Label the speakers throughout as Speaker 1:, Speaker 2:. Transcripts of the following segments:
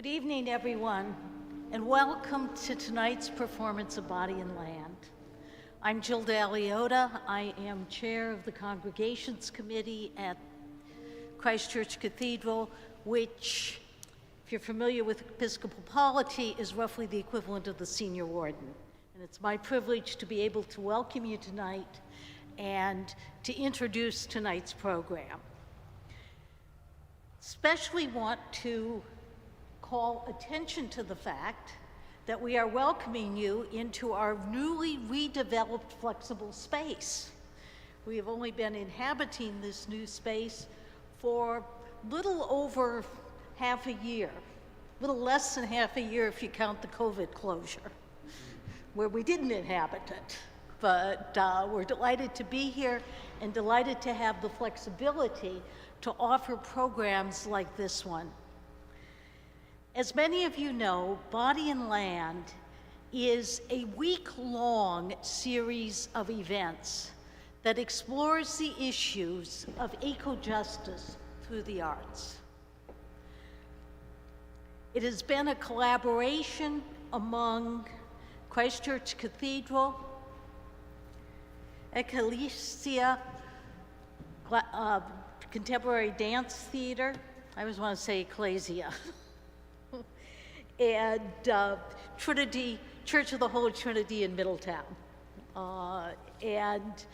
Speaker 1: Good evening, everyone, and welcome to tonight's performance of Body and Land. I'm Jill D'Aliota. I am chair of the Congregations Committee at Christ Church Cathedral, which, if you're familiar with Episcopal polity, is roughly the equivalent of the senior warden. And it's my privilege to be able to welcome you tonight and to introduce tonight's program. Especially want to call attention to the fact that we are welcoming you into our newly redeveloped flexible space. We have only been inhabiting this new space for little over half a year, a little less than half a year if you count the COVID closure, where we didn't inhabit it. But we're delighted to be here and delighted to have the flexibility to offer programs like this one. As many of you know, Body and Land is a week-long series of events that explores the issues of eco-justice through the arts. It has been a collaboration among Christ Church Cathedral, Ekklesia Contemporary Dance Theater, I always want to say Ekklesia, and Trinity, Church of the Holy Trinity in Middletown. And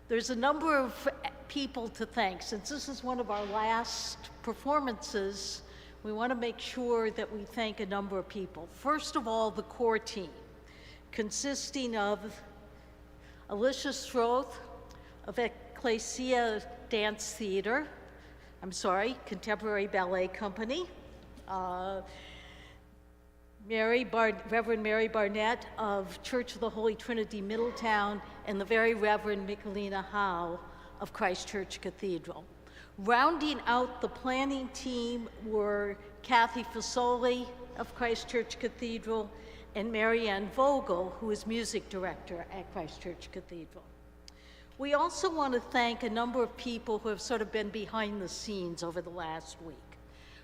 Speaker 1: there's a number of people to thank. Since this is one of our last performances, we want to make sure that we thank a number of people. First of all, the core team, consisting of Alicia Stroth of Ekklesia Contemporary Ballet Company, Reverend Mary Barnett of Church of the Holy Trinity Middletown, and the very Reverend Michelina Howe of Christ Church Cathedral. Rounding out the planning team were Kathy Fasoli of Christ Church Cathedral and Mary Ann Vogel, who is music director at Christ Church Cathedral. We also want to thank a number of people who have sort of been behind the scenes over the last week.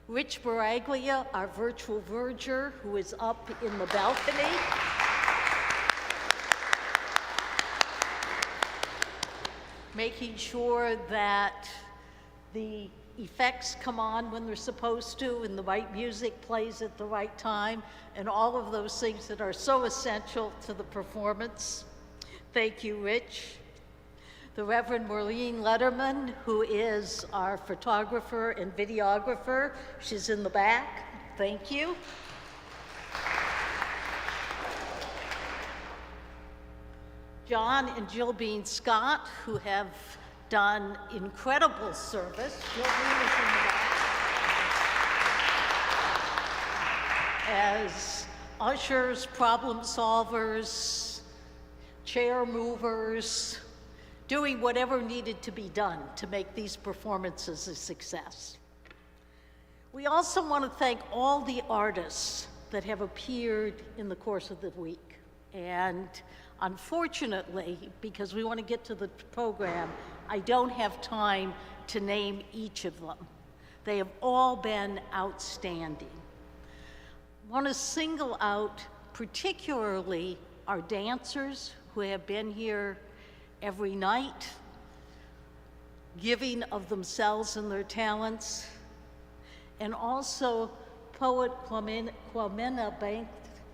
Speaker 1: Rich Baraglia, our virtual verger, who is up in the balcony. Making sure that the effects come on when they're supposed to and the right music plays at the right time and all of those things that are so essential to the performance. Thank you, Rich. The Reverend Marlene Letterman, who is our photographer and videographer. She's in the back. Thank you. John and Jill Bean Scott, who have done incredible service. Jill Bean is in the back. As ushers, problem solvers, chair movers, doing whatever needed to be done to make these performances a success. We also want to thank all the artists that have appeared in the course of the week. And unfortunately, because we want to get to the program, I don't have time to name each of them. They have all been outstanding. I want to single out particularly our dancers who have been here every night, giving of themselves and their talents, and also poet Kwamena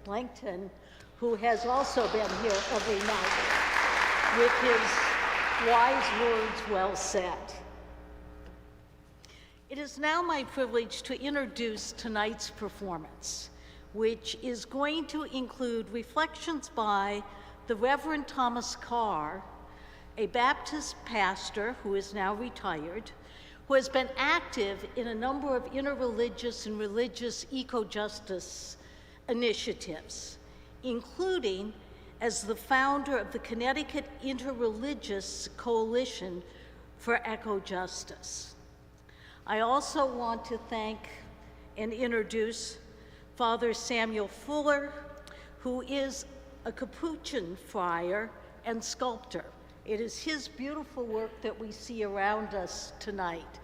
Speaker 1: Blankton, who has also been here every night with his wise words well said. It is now my privilege to introduce tonight's performance, which is going to include reflections by the Reverend Thomas Carr, a Baptist pastor who is now retired, who has been active in a number of interreligious and religious eco-justice initiatives, including as the founder of the Connecticut Interreligious Coalition for Eco-Justice. I also want to thank and introduce Father Samuel Fuller, who is a Capuchin friar and sculptor. It is his beautiful work that we see around us tonight.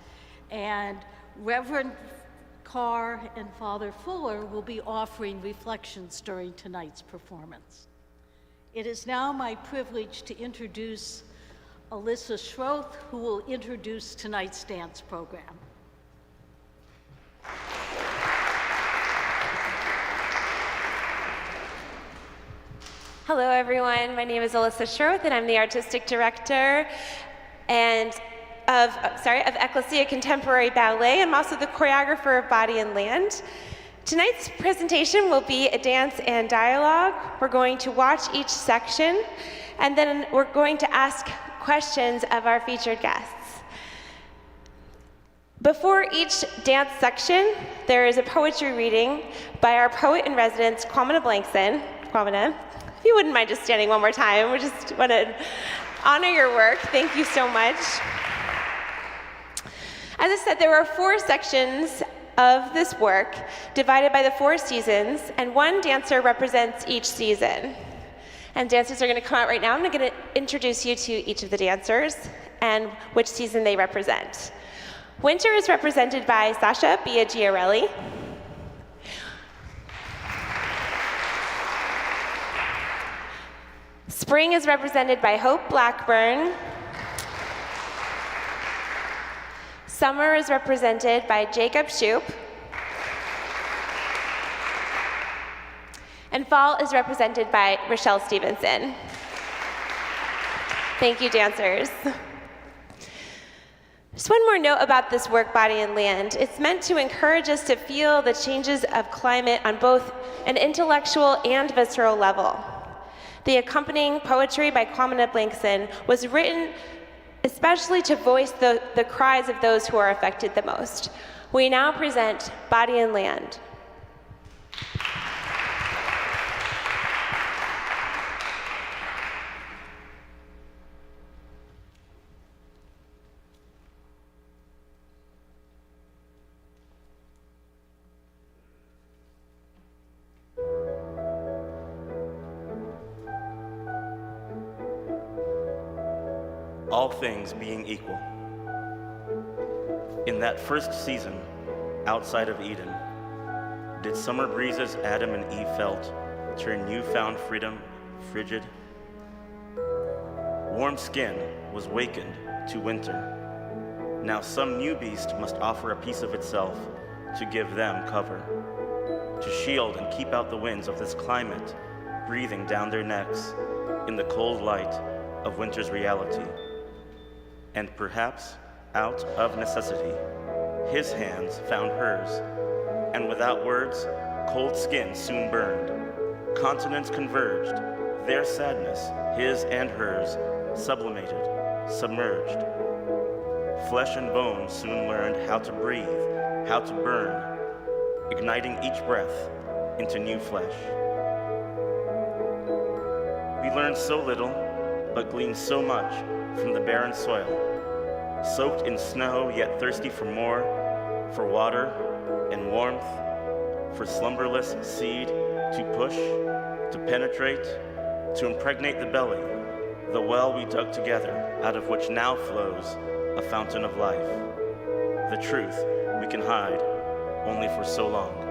Speaker 1: And Reverend Carr and Father Fuller will be offering reflections during tonight's performance. It is now my privilege to introduce Alyssa Schroth, who will introduce tonight's dance program.
Speaker 2: Hello, everyone. My name is Alyssa Schroth, and I'm the artistic director of Ekklesia Contemporary Ballet. I'm also the choreographer of Body and Land. Tonight's presentation will be a dance and dialogue. We're going to watch each section, and then we're going to ask questions of our featured guests. Before each dance section, there is a poetry reading by our poet-in-residence, Kwamina Blankson. Kwamina, if you wouldn't mind just standing one more time, we just want to honor your work. Thank you so much. As I said, there are 4 sections of this work divided by the 4 seasons, and one dancer represents each season. And dancers are going to come out right now. I'm going to introduce you to each of the dancers and which season they represent. Winter is represented by Sasha Biagiarelli. Spring is represented by Hope Blackburn. Summer is represented by Jacob Shoup. And fall is represented by Rochelle Stevenson. Thank you, dancers. Just one more note about this work, Body and Land. It's meant to encourage us to feel the changes of climate on both an intellectual and visceral level. The accompanying poetry by Kwamina Blankson was written especially to voice the cries of those who are affected the most. We now present Body and Land.
Speaker 3: All things being equal. In that first season, outside of Eden, did summer breezes Adam and Eve felt turn newfound freedom frigid? Warm skin was wakened to winter. Now some new beast must offer a piece of itself to give them cover, to shield and keep out the winds of this climate, breathing down their necks in the cold light of winter's reality. And perhaps, out of necessity, his hands found hers, and without words, cold skin soon burned. Continents converged, their sadness, his and hers, sublimated, submerged. Flesh and bone soon learned how to breathe, how to burn, igniting each breath into new flesh. We learned so little, but gleaned so much from the barren soil, soaked in snow yet thirsty for more, for water and warmth, for slumberless seed to push, to penetrate, to impregnate the belly, the well we dug together, out of which now flows a fountain of life. The truth we can hide only for so long.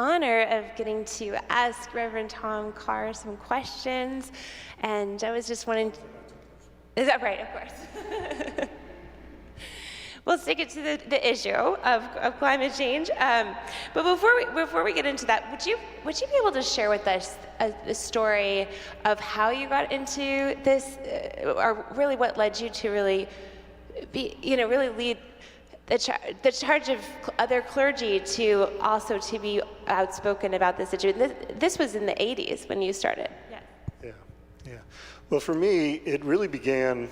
Speaker 2: honor of getting to ask Reverend Tom Carr some questions, and I was just wanting. Is that right? Of course. We'll stick it to the issue of climate change. But before we get into that, would you be able to share with us a story of how you got into this, or really what led you to really really lead the charge of other clergy to be outspoken about this issue? This was in the 80s when you started.
Speaker 4: Yeah. Well, for me, it really began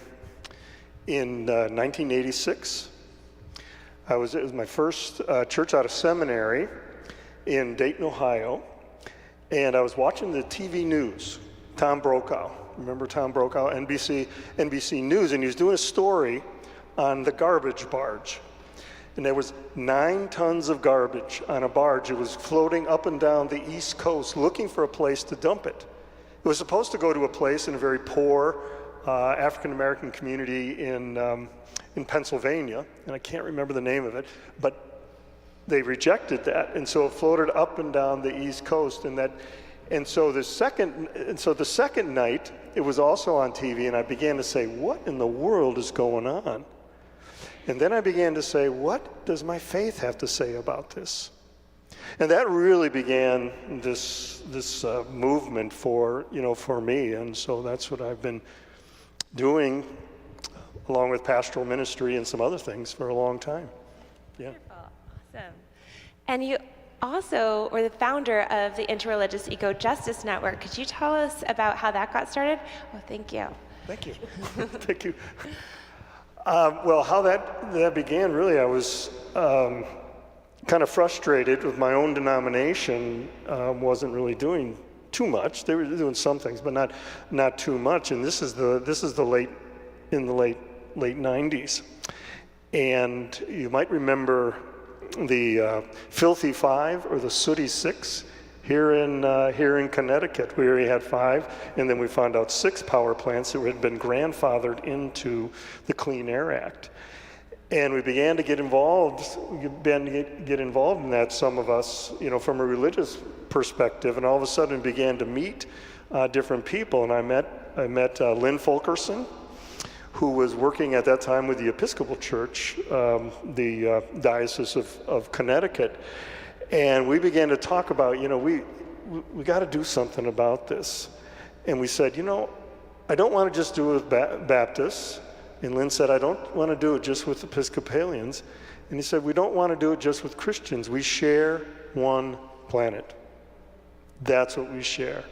Speaker 4: in 1986. It was my first church out of seminary in Dayton, Ohio, and I was watching the TV news. Tom Brokaw, remember Tom Brokaw, NBC News, and he was doing a story on the garbage barge. And there was 9 tons of garbage on a barge. It was floating up and down the East Coast looking for a place to dump it. It was supposed to go to a place in a very poor African-American community in Pennsylvania, and I can't remember the name of it, but they rejected that, and so it floated up and down the East Coast, and so the second night it was also on TV, and I began to say, what in the world is going on? And then I began to say, what does my faith have to say about this? And that really began this movement for me, and so that's what I've been doing, along with pastoral ministry and some other things, for a long time. Yeah.
Speaker 2: Wonderful. Awesome. And you also were the founder of the Interreligious Eco-Justice Network. Could you tell us about how that got started? Oh, thank you.
Speaker 4: Thank you. Thank you. Well, how that began, really, I was kind of frustrated with my own denomination. Wasn't really doing too much. They were doing some things, but not too much. And this is the late 90s. And you might remember the Filthy Five or the Sooty Six here in Connecticut. We already had 5, and then we found out 6 power plants that had been grandfathered into the Clean Air Act. And we began to get involved in that, some of us, from a religious perspective, and all of a sudden began to meet different people. And I met Lynn Fulkerson, who was working at that time with the Episcopal Church, the Diocese of Connecticut. And we began to talk about, we got to do something about this. And we said, I don't want to just do it with Baptists. And Lynn said, I don't want to do it just with Episcopalians. And he said, we don't want to do it just with Christians. We share one planet. That's what we share.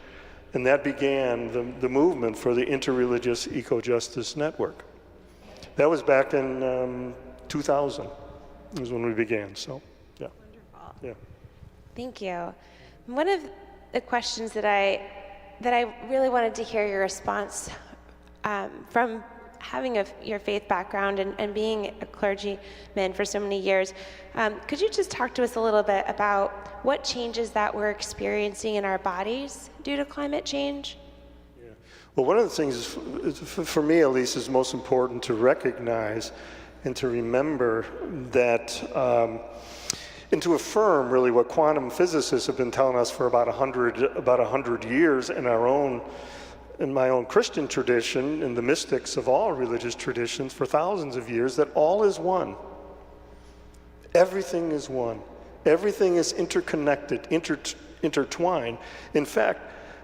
Speaker 4: And that began the movement for the Interreligious Eco-Justice Network. That was back in 2000, was when we began, so, yeah.
Speaker 2: Wonderful.
Speaker 4: Yeah.
Speaker 2: Thank you. One of the questions that I really wanted to hear your response from having your faith background and being a clergyman for so many years, could you just talk to us a little bit about what changes that we're experiencing in our bodies due to climate change?
Speaker 4: Yeah. Well, one of the things, for me at least, is most important to recognize and to remember that, and to affirm really what quantum physicists have been telling us for about 100 years in my own Christian tradition, and the mystics of all religious traditions for thousands of years, that all is one. Everything is one. Everything is interconnected, intertwined. In fact,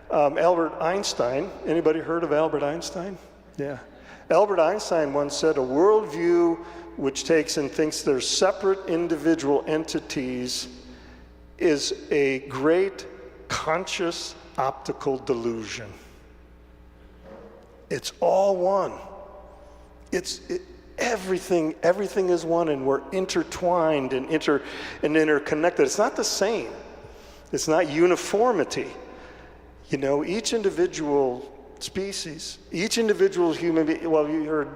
Speaker 4: Albert Einstein, anybody heard of Albert Einstein? Yeah. Albert Einstein once said, a worldview which takes and thinks they're separate individual entities is a great conscious optical delusion. It's all one. Everything is one, and we're intertwined and interconnected. It's not the same. It's not uniformity. Each individual species, each individual human being, well, you heard,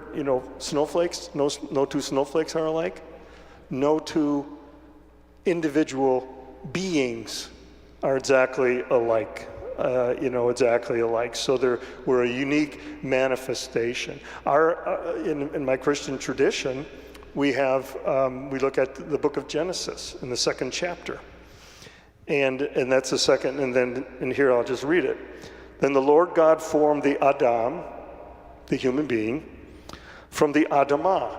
Speaker 4: snowflakes, no 2 snowflakes are alike. No 2 individual beings are exactly alike. Exactly alike. So we're a unique manifestation. In my Christian tradition, we look at the book of Genesis in the 2nd chapter. And that's the second, and here I'll just read it. Then the Lord God formed the Adam, the human being, from the Adamah,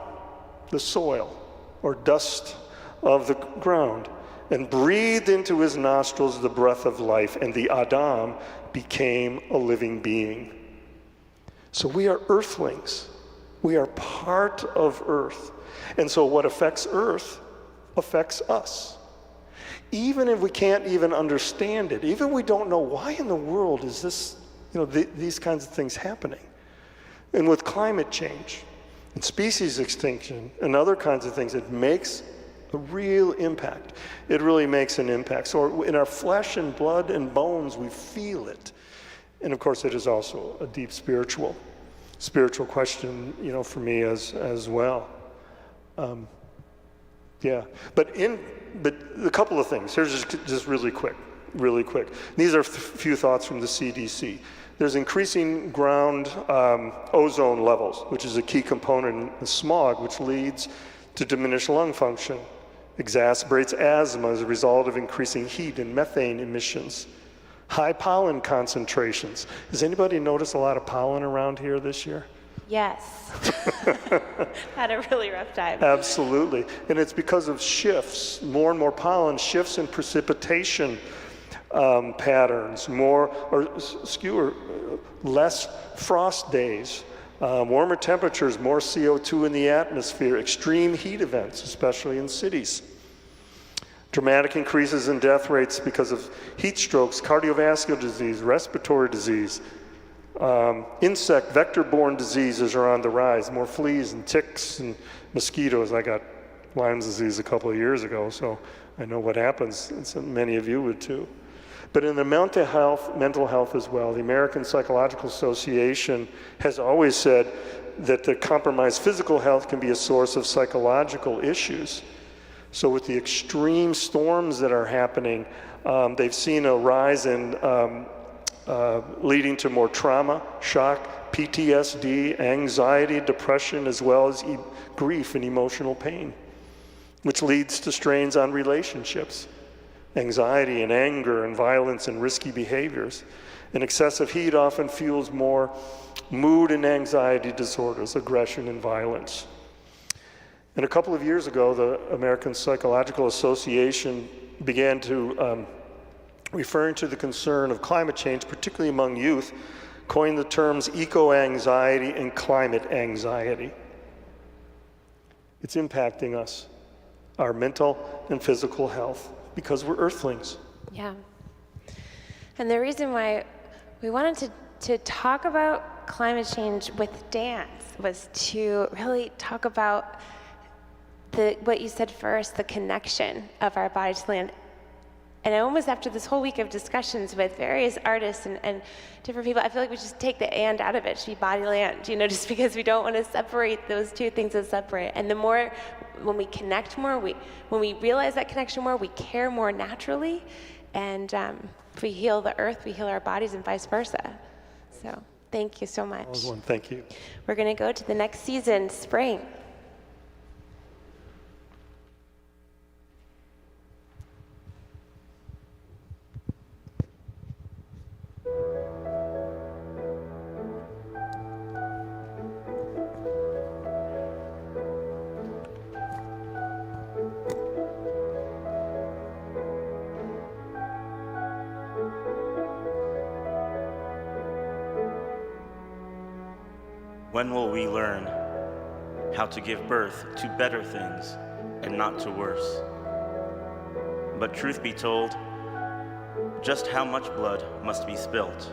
Speaker 4: the soil, or dust of the ground, and breathed into his nostrils the breath of life, and the Adam became a living being. So we are earthlings. We are part of earth. And so what affects earth affects us. Even if we can't even understand it, even if we don't know why in the world is this, these kinds of things happening. And with climate change and species extinction and other kinds of things, it makes a real impact. It really makes an impact. So in our flesh and blood and bones, we feel it. And of course, it is also a deep spiritual question, for me as well. But a couple of things. Here's just really quick. These are a few thoughts from the CDC. There's increasing ground ozone levels, which is a key component in smog, which leads to diminished lung function, exacerbates asthma as a result of increasing heat and methane emissions. High pollen concentrations. Has anybody noticed a lot of pollen around here this year?
Speaker 2: Yes. Had a really rough time.
Speaker 4: Absolutely. And it's because of shifts, more and more pollen, shifts in precipitation patterns, less frost days, warmer temperatures, more CO2 in the atmosphere, extreme heat events, especially in cities. Dramatic increases in death rates because of heat strokes, cardiovascular disease, respiratory disease. Insect vector-borne diseases are on the rise, more fleas and ticks and mosquitoes. I got Lyme's disease a couple of years ago, so I know what happens, and so many of you would too. But in the mental health as well, the American Psychological Association has always said that the compromised physical health can be a source of psychological issues. So with the extreme storms that are happening, they've seen a rise in leading to more trauma, shock, PTSD, anxiety, depression, as well as grief and emotional pain, which leads to strains on relationships, anxiety and anger and violence and risky behaviors. And excessive heat often fuels more mood and anxiety disorders, aggression and violence. And a couple of years ago, the American Psychological Association began to, referring to the concern of climate change, particularly among youth, coined the terms eco-anxiety and climate anxiety. It's impacting us, our mental and physical health, because we're earthlings.
Speaker 2: Yeah. And the reason why we wanted to talk about climate change with dance was to really talk about what you said first, the connection of our body to land. And almost after this whole week of discussions with various artists and different people, I feel like we just take the and out of it. It should be body land, just because we don't want to separate those two things as separate. And the more, when we connect more, when we realize that connection more, we care more naturally. And if we heal the earth, we heal our bodies and vice versa. So thank you so much.
Speaker 4: Thank you.
Speaker 2: We're going to go to the next season, spring.
Speaker 3: When will we learn how to give birth to better things and not to worse? But truth be told, just how much blood must be spilt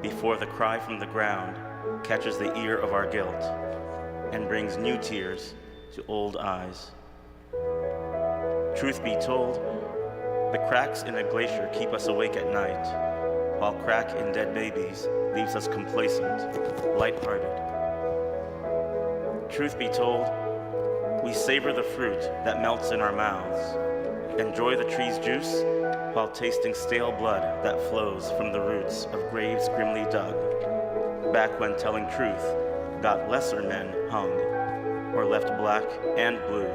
Speaker 3: before the cry from the ground catches the ear of our guilt and brings new tears to old eyes? Truth be told, the cracks in a glacier keep us awake at night, while crack in dead babies leaves us complacent, lighthearted. Truth be told, we savor the fruit that melts in our mouths, enjoy the tree's juice while tasting stale blood that flows from the roots of graves grimly dug, back when telling truth got lesser men hung, or left black and blue,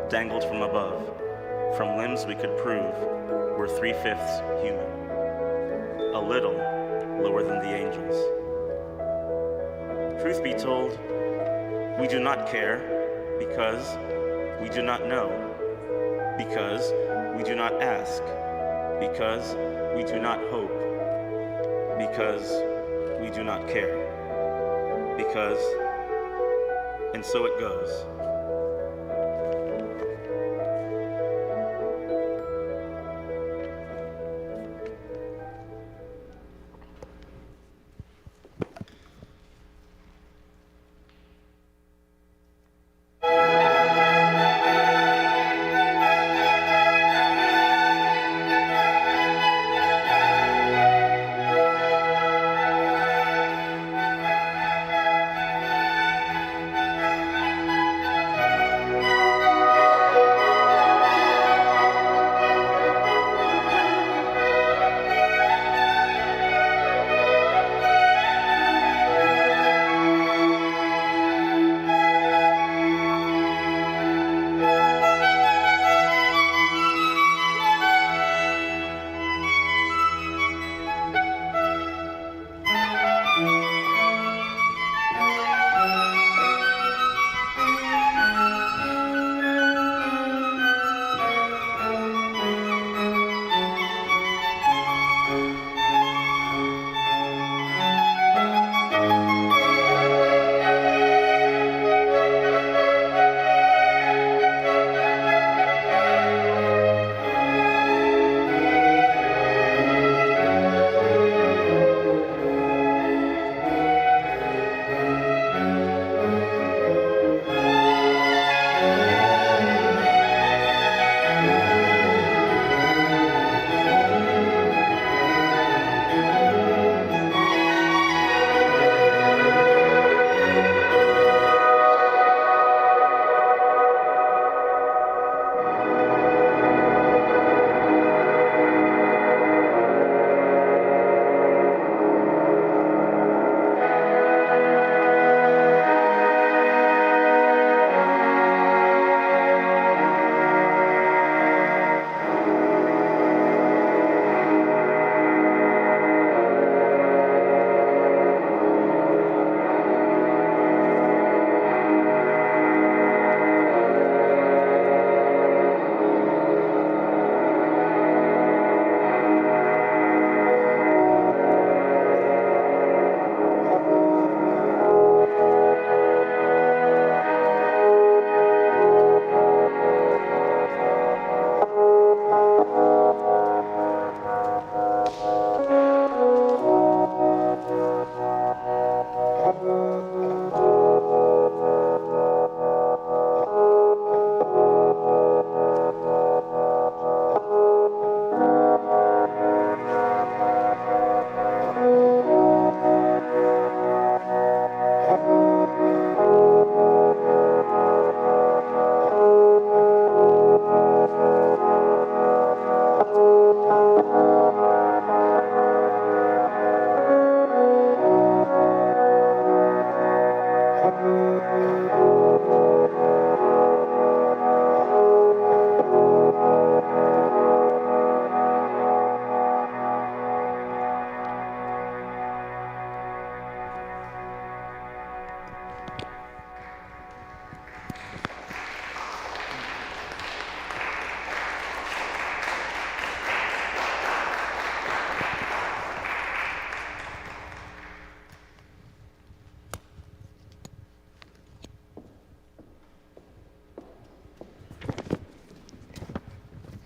Speaker 3: dangled from above, from limbs we could prove we're 3/5 human, a little lower than the angels. Truth be told, we do not care because we do not know, because we do not ask, because we do not hope, because we do not care, because, and so it goes.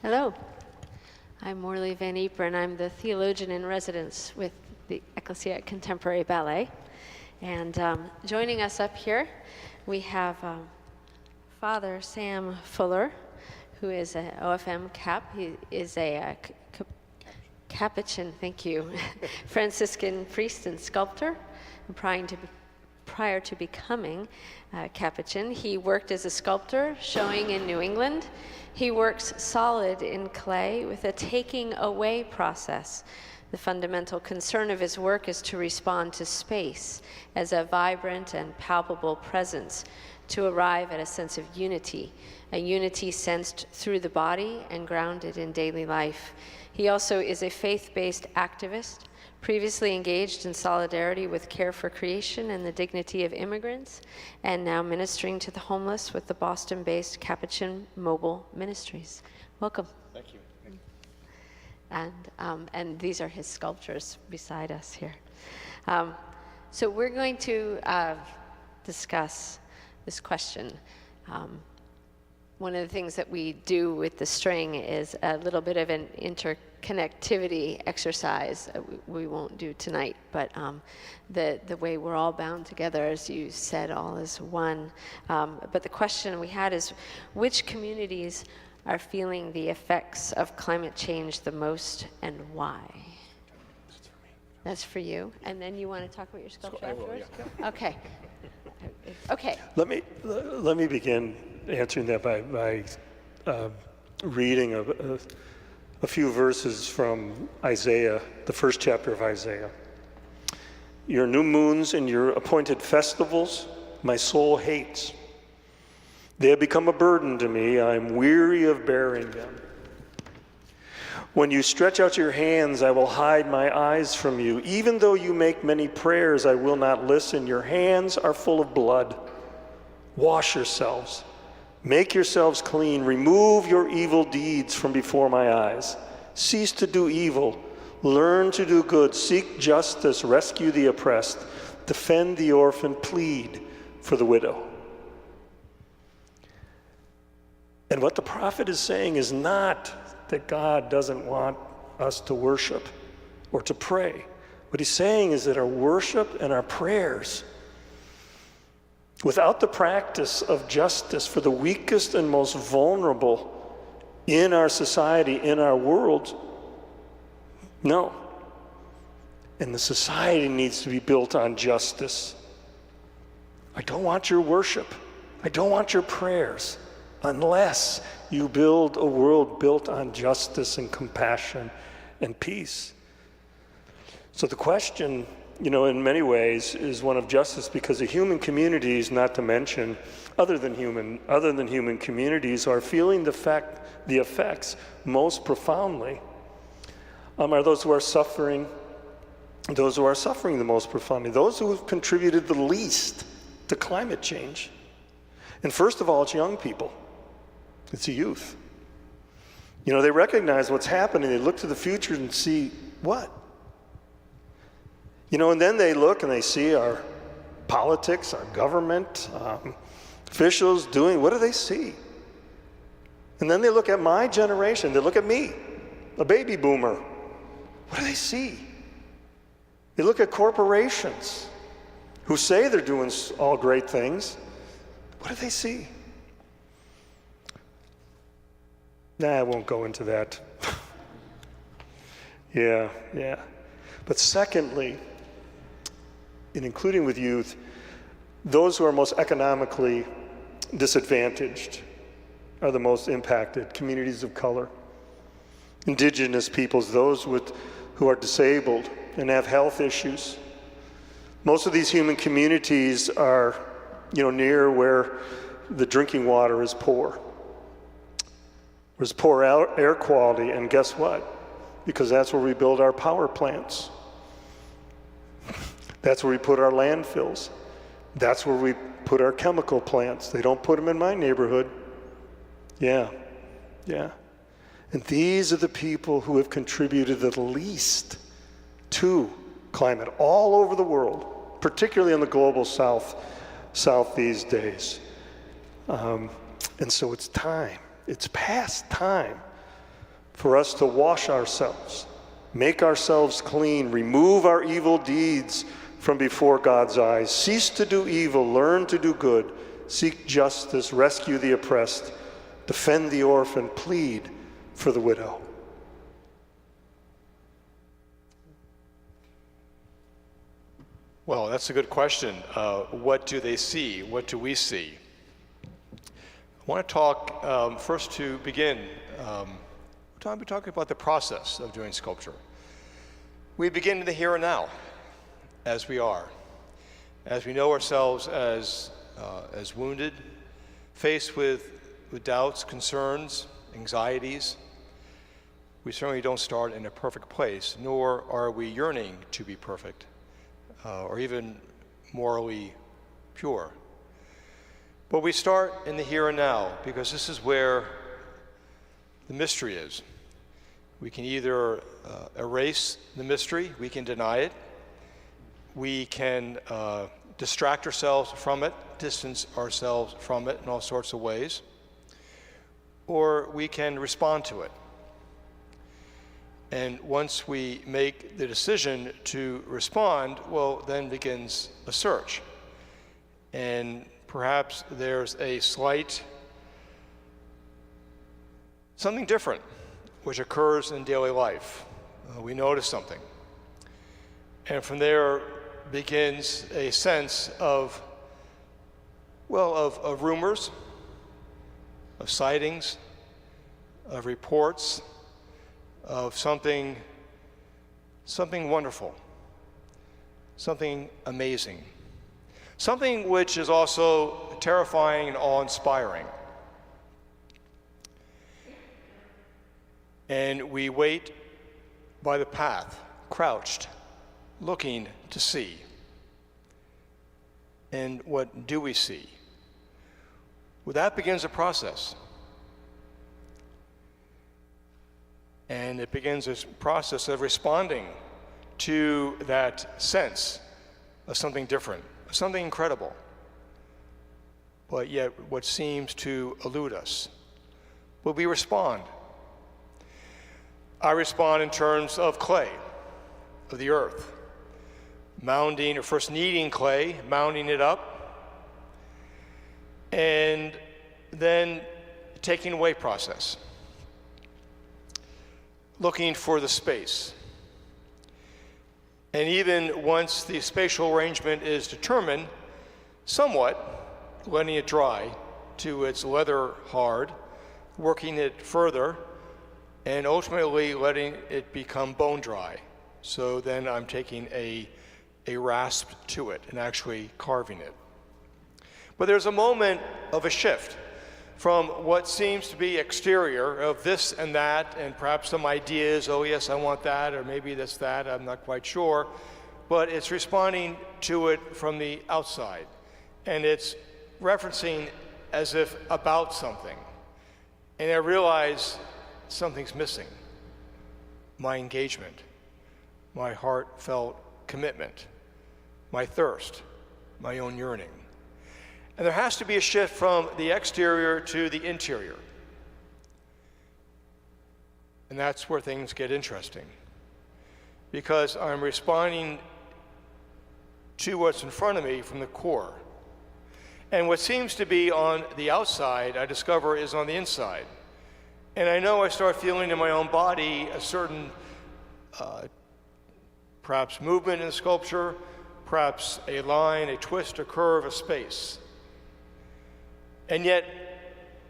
Speaker 5: Hello, I'm Morley Van Ypres, and I'm the theologian in residence with the Ekklesia Contemporary Ballet. And joining us up here, we have Father Sam Fuller, who is an OFM Cap. He is a Capuchin, thank you, Franciscan priest and sculptor. Prior to becoming Capuchin, he worked as a sculptor, showing in New England. He works solid in clay with a taking away process. The fundamental concern of his work is to respond to space as a vibrant and palpable presence, to arrive at a sense of unity, a unity sensed through the body and grounded in daily life. He also is a faith-based activist, previously engaged in solidarity with Care for Creation and the dignity of immigrants, and now ministering to the homeless with the Boston-based Capuchin Mobile Ministries. Welcome.
Speaker 6: Thank you.
Speaker 5: And these are his sculptures beside us here. So we're going to discuss this question. One of the things that we do with the string is a little bit of an interconnectivity exercise. We won't do tonight, but the way we're all bound together, as you said, all is one. But the question we had is, which communities are feeling the effects of climate change the most, and why? That's for you. And then you want to talk about your sculpture afterwards? Yeah. Okay. Okay.
Speaker 4: Let me begin answering that by reading a few verses from Isaiah, the first chapter of Isaiah. Your new moons and your appointed festivals, my soul hates. They have become a burden to me. I am weary of bearing them. When you stretch out your hands, I will hide my eyes from you. Even though you make many prayers, I will not listen. Your hands are full of blood. Wash yourselves. Make yourselves clean. Remove your evil deeds from before my eyes. Cease to do evil. Learn to do good. Seek justice. Rescue the oppressed. Defend the orphan. Plead for the widow. And what the prophet is saying is not that God doesn't want us to worship or to pray. What he's saying is that our worship and our prayers, without the practice of justice for the weakest and most vulnerable in our society, in our world, no. And the society needs to be built on justice. I don't want your worship. I don't want your prayers unless you build a world built on justice and compassion and peace. So the question, in many ways, is one of justice, because the human communities, not to mention other than human communities, are feeling the effects most profoundly. Are those who are suffering the most profoundly, those who have contributed the least to climate change. And first of all, it's young people. It's the youth. They recognize what's happening. They look to the future and see what? And then they look and they see our politics, our government, officials doing, what do they see? And then they look at my generation. They look at me, a baby boomer. What do they see? They look at corporations who say they're doing all great things. What do they see? I won't go into that. Yeah. But secondly, in including with youth, those who are most economically disadvantaged are the most impacted. Communities of color, indigenous peoples, those who are disabled and have health issues. Most of these human communities are, near where the drinking water is poor. There's poor air quality, and guess what? Because that's where we build our power plants. That's where we put our landfills. That's where we put our chemical plants. They don't put them in my neighborhood. Yeah. And these are the people who have contributed the least to climate all over the world, particularly in the global south these days. And so it's past time for us to wash ourselves, make ourselves clean, remove our evil deeds from before God's eyes, cease to do evil, learn to do good, seek justice, rescue the oppressed, defend the orphan, plead for the widow.
Speaker 6: Well, that's a good question. What do they see? What do we see? I want to talk, first to begin, we're talking about the process of doing sculpture. We begin in the here and now, as we are, as we know ourselves as wounded, faced with doubts, concerns, anxieties. We certainly don't start in a perfect place, nor are we yearning to be perfect or even morally pure. But we start in the here and now because this is where the mystery is. We can either erase the mystery, we can deny it, we can distract ourselves from it, distance ourselves from it in all sorts of ways, or we can respond to it. And once we make the decision to respond, well, then begins a search. And perhaps there's a slight, something different which occurs in daily life. We notice something. And from there begins a sense of, well, of rumors, of sightings, of reports, of something wonderful, something amazing, something which is also terrifying and awe-inspiring. And we wait by the path, crouched, looking to see. And what do we see? Well, that begins a process. And it begins this process of responding to that sense of something different, of something incredible, but yet what seems to elude us. But we respond. I respond in terms of clay, of the earth, mounding, or first kneading clay, mounding it up, and then taking away process, looking for the space. And even once the spatial arrangement is determined, somewhat letting it dry to its leather hard, working it further, and ultimately letting it become bone dry. So then I'm taking a rasp to it and actually carving it. But there's a moment of a shift from what seems to be exterior of this and that, and perhaps some ideas, oh yes, I want that, or maybe that's that, I'm not quite sure, but it's responding to it from the outside. And it's referencing as if about something. And I realize something's missing. My engagement, my heartfelt commitment, my thirst, my own yearning. And there has to be a shift from the exterior to the interior. And that's where things get interesting. Because I'm responding to what's in front of me from the core. And what seems to be on the outside, I discover, is on the inside. And I know I start feeling in my own body a certain, perhaps movement in the sculpture, perhaps a line, a twist, a curve, a space. And yet,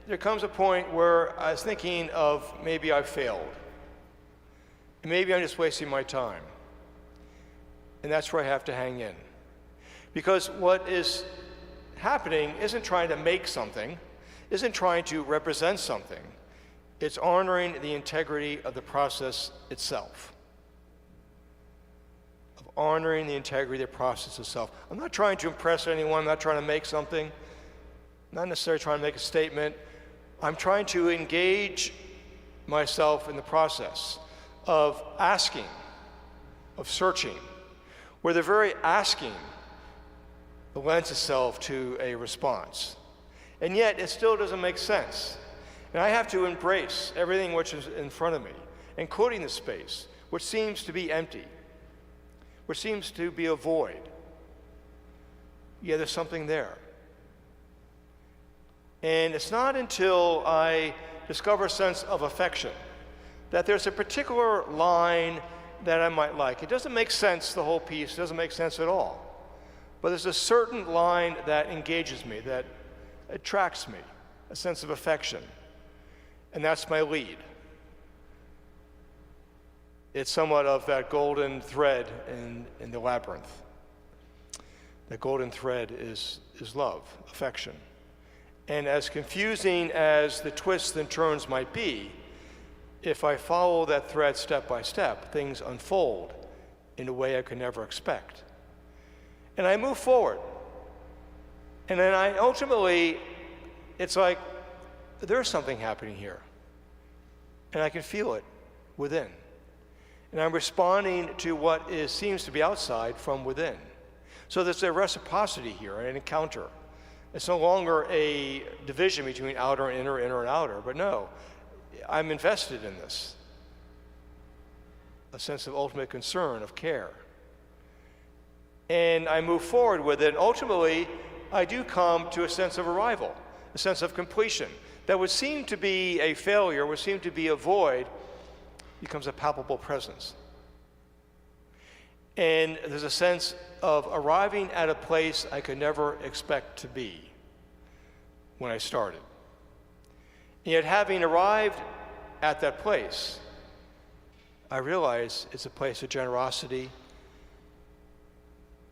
Speaker 6: there comes a point where I was thinking of maybe I failed. And maybe I'm just wasting my time. And that's where I have to hang in. Because what is happening isn't trying to make something, isn't trying to represent something. It's honoring the integrity of the process itself. Of honoring the integrity of the process itself. I'm not trying to impress anyone, I'm not trying to make something, not necessarily trying to make a statement. I'm trying to engage myself in the process of asking, of searching, where the very asking lends itself to a response. And yet, it still doesn't make sense. And I have to embrace everything which is in front of me, including the space, which seems to be empty, which seems to be a void. Yeah, there's something there. And it's not until I discover a sense of affection that there's a particular line that I might like. It doesn't make sense, the whole piece, it doesn't make sense at all. But there's a certain line that engages me, that attracts me, a sense of affection. And that's my lead. It's somewhat of that golden thread in the labyrinth. The golden thread is love, affection. And as confusing as the twists and turns might be, if I follow that thread step by step, things unfold in a way I could never expect. And I move forward. And then ultimately, it's like, there's something happening here. And I can feel it within. And I'm responding to what seems to be outside from within. So there's a reciprocity here, an encounter. It's no longer a division between outer and inner, inner and outer, but no, I'm invested in this. A sense of ultimate concern, of care. And I move forward with it, and ultimately, I do come to a sense of arrival, a sense of completion. That would seem to be a failure, would seem to be a void, becomes a palpable presence. And there's a sense of arriving at a place I could never expect to be when I started. And yet, having arrived at that place, I realize it's a place of generosity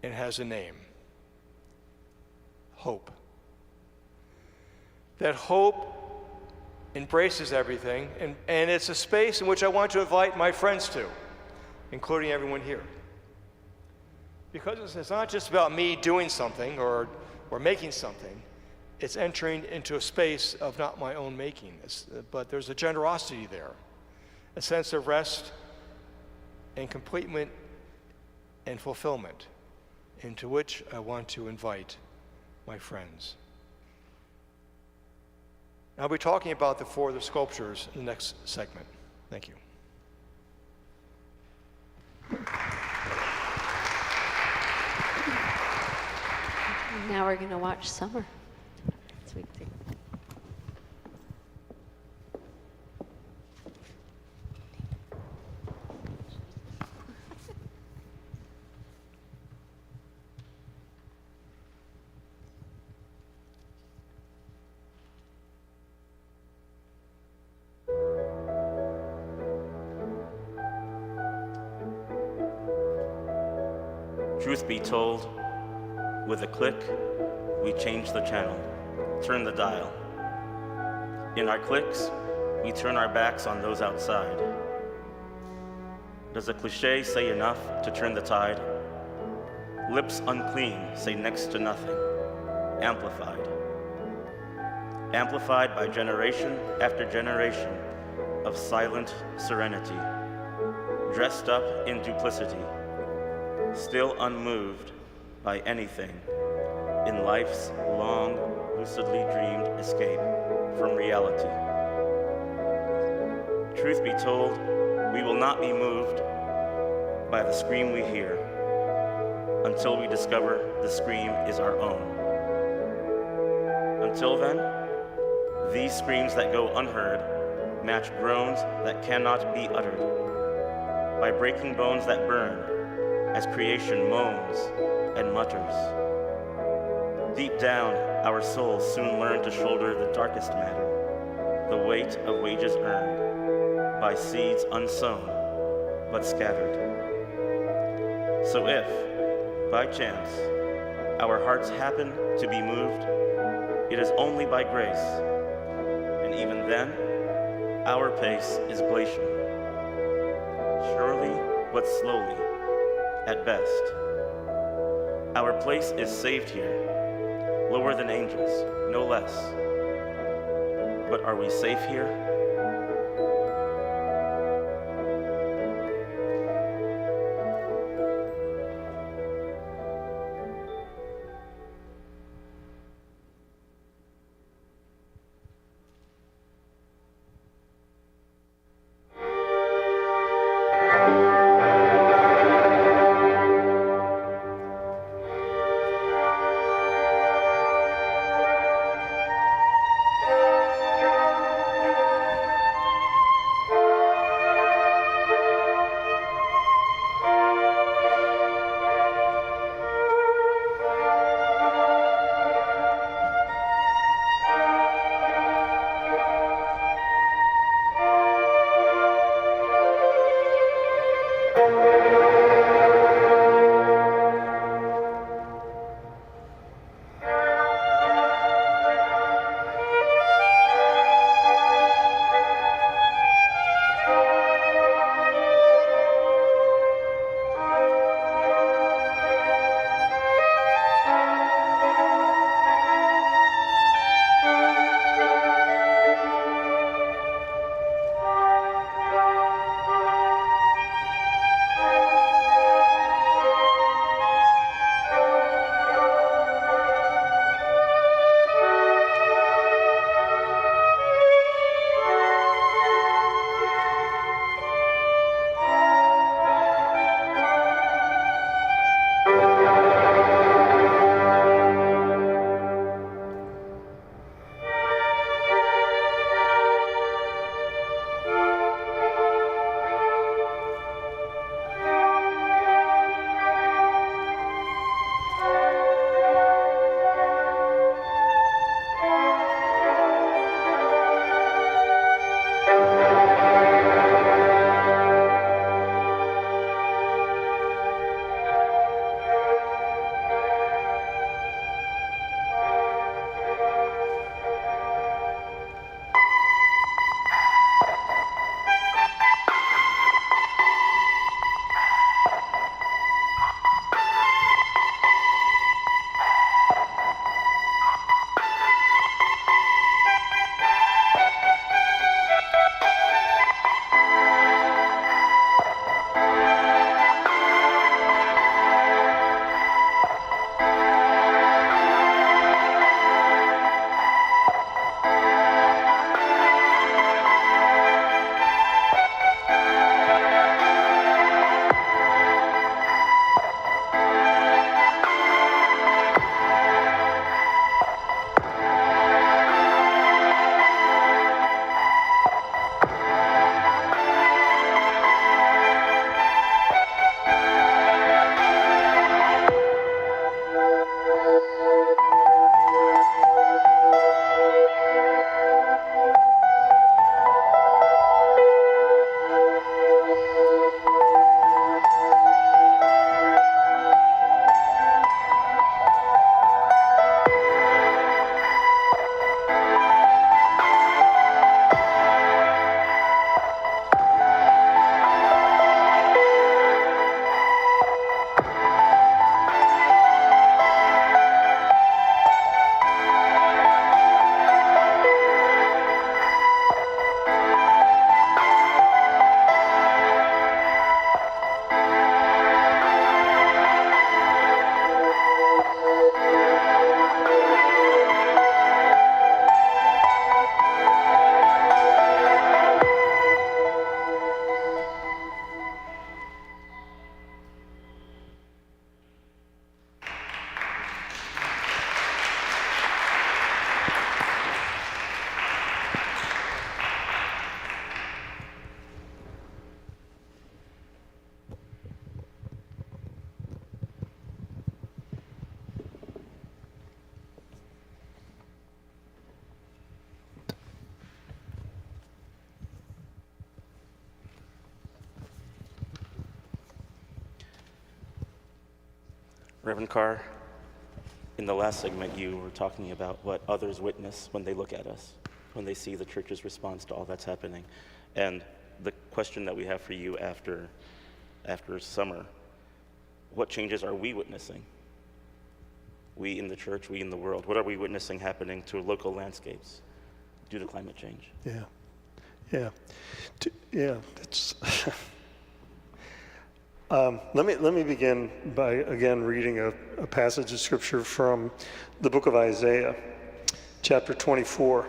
Speaker 6: and has a name: hope. That hope embraces everything, and it's a space in which I want to invite my friends to, including everyone here. Because it's not just about me doing something or making something, it's entering into a space of not my own making, but there's a generosity there, a sense of rest and completement and fulfillment into which I want to invite my friends. I'll be talking about the four other sculptures in the next segment. Thank you.
Speaker 5: Now we're going to watch Summer. Sweet thing.
Speaker 3: Truth be told, with a click, we change the channel, turn the dial. In our clicks, we turn our backs on those outside. Does a cliche say enough to turn the tide? Lips unclean say next to nothing, amplified. Amplified by generation after generation of silent serenity, dressed up in duplicity, still unmoved by anything in life's long, lucidly dreamed escape from reality. Truth be told, we will not be moved by the scream we hear until we discover the scream is our own. Until then, these screams that go unheard match groans that cannot be uttered by breaking bones that burn as creation moans and mutters. Deep down, our souls soon learn to shoulder the darkest matter, the weight of wages earned by seeds unsown but scattered. So if, by chance, our hearts happen to be moved, it is only by grace, and even then, our pace is glacial. Surely, but slowly, at best. Our place is saved here, lower than angels, no less. But are we safe here? Reverend Carr, in the last segment, you were talking about what others witness when they look at us, when they see the church's response to all that's happening. And the question that we have for you after summer, what changes are we witnessing? We in the church, we in the world. What are we witnessing happening to local landscapes due to climate change?
Speaker 4: It's let me begin by again reading a passage of scripture from the book of Isaiah, chapter 24.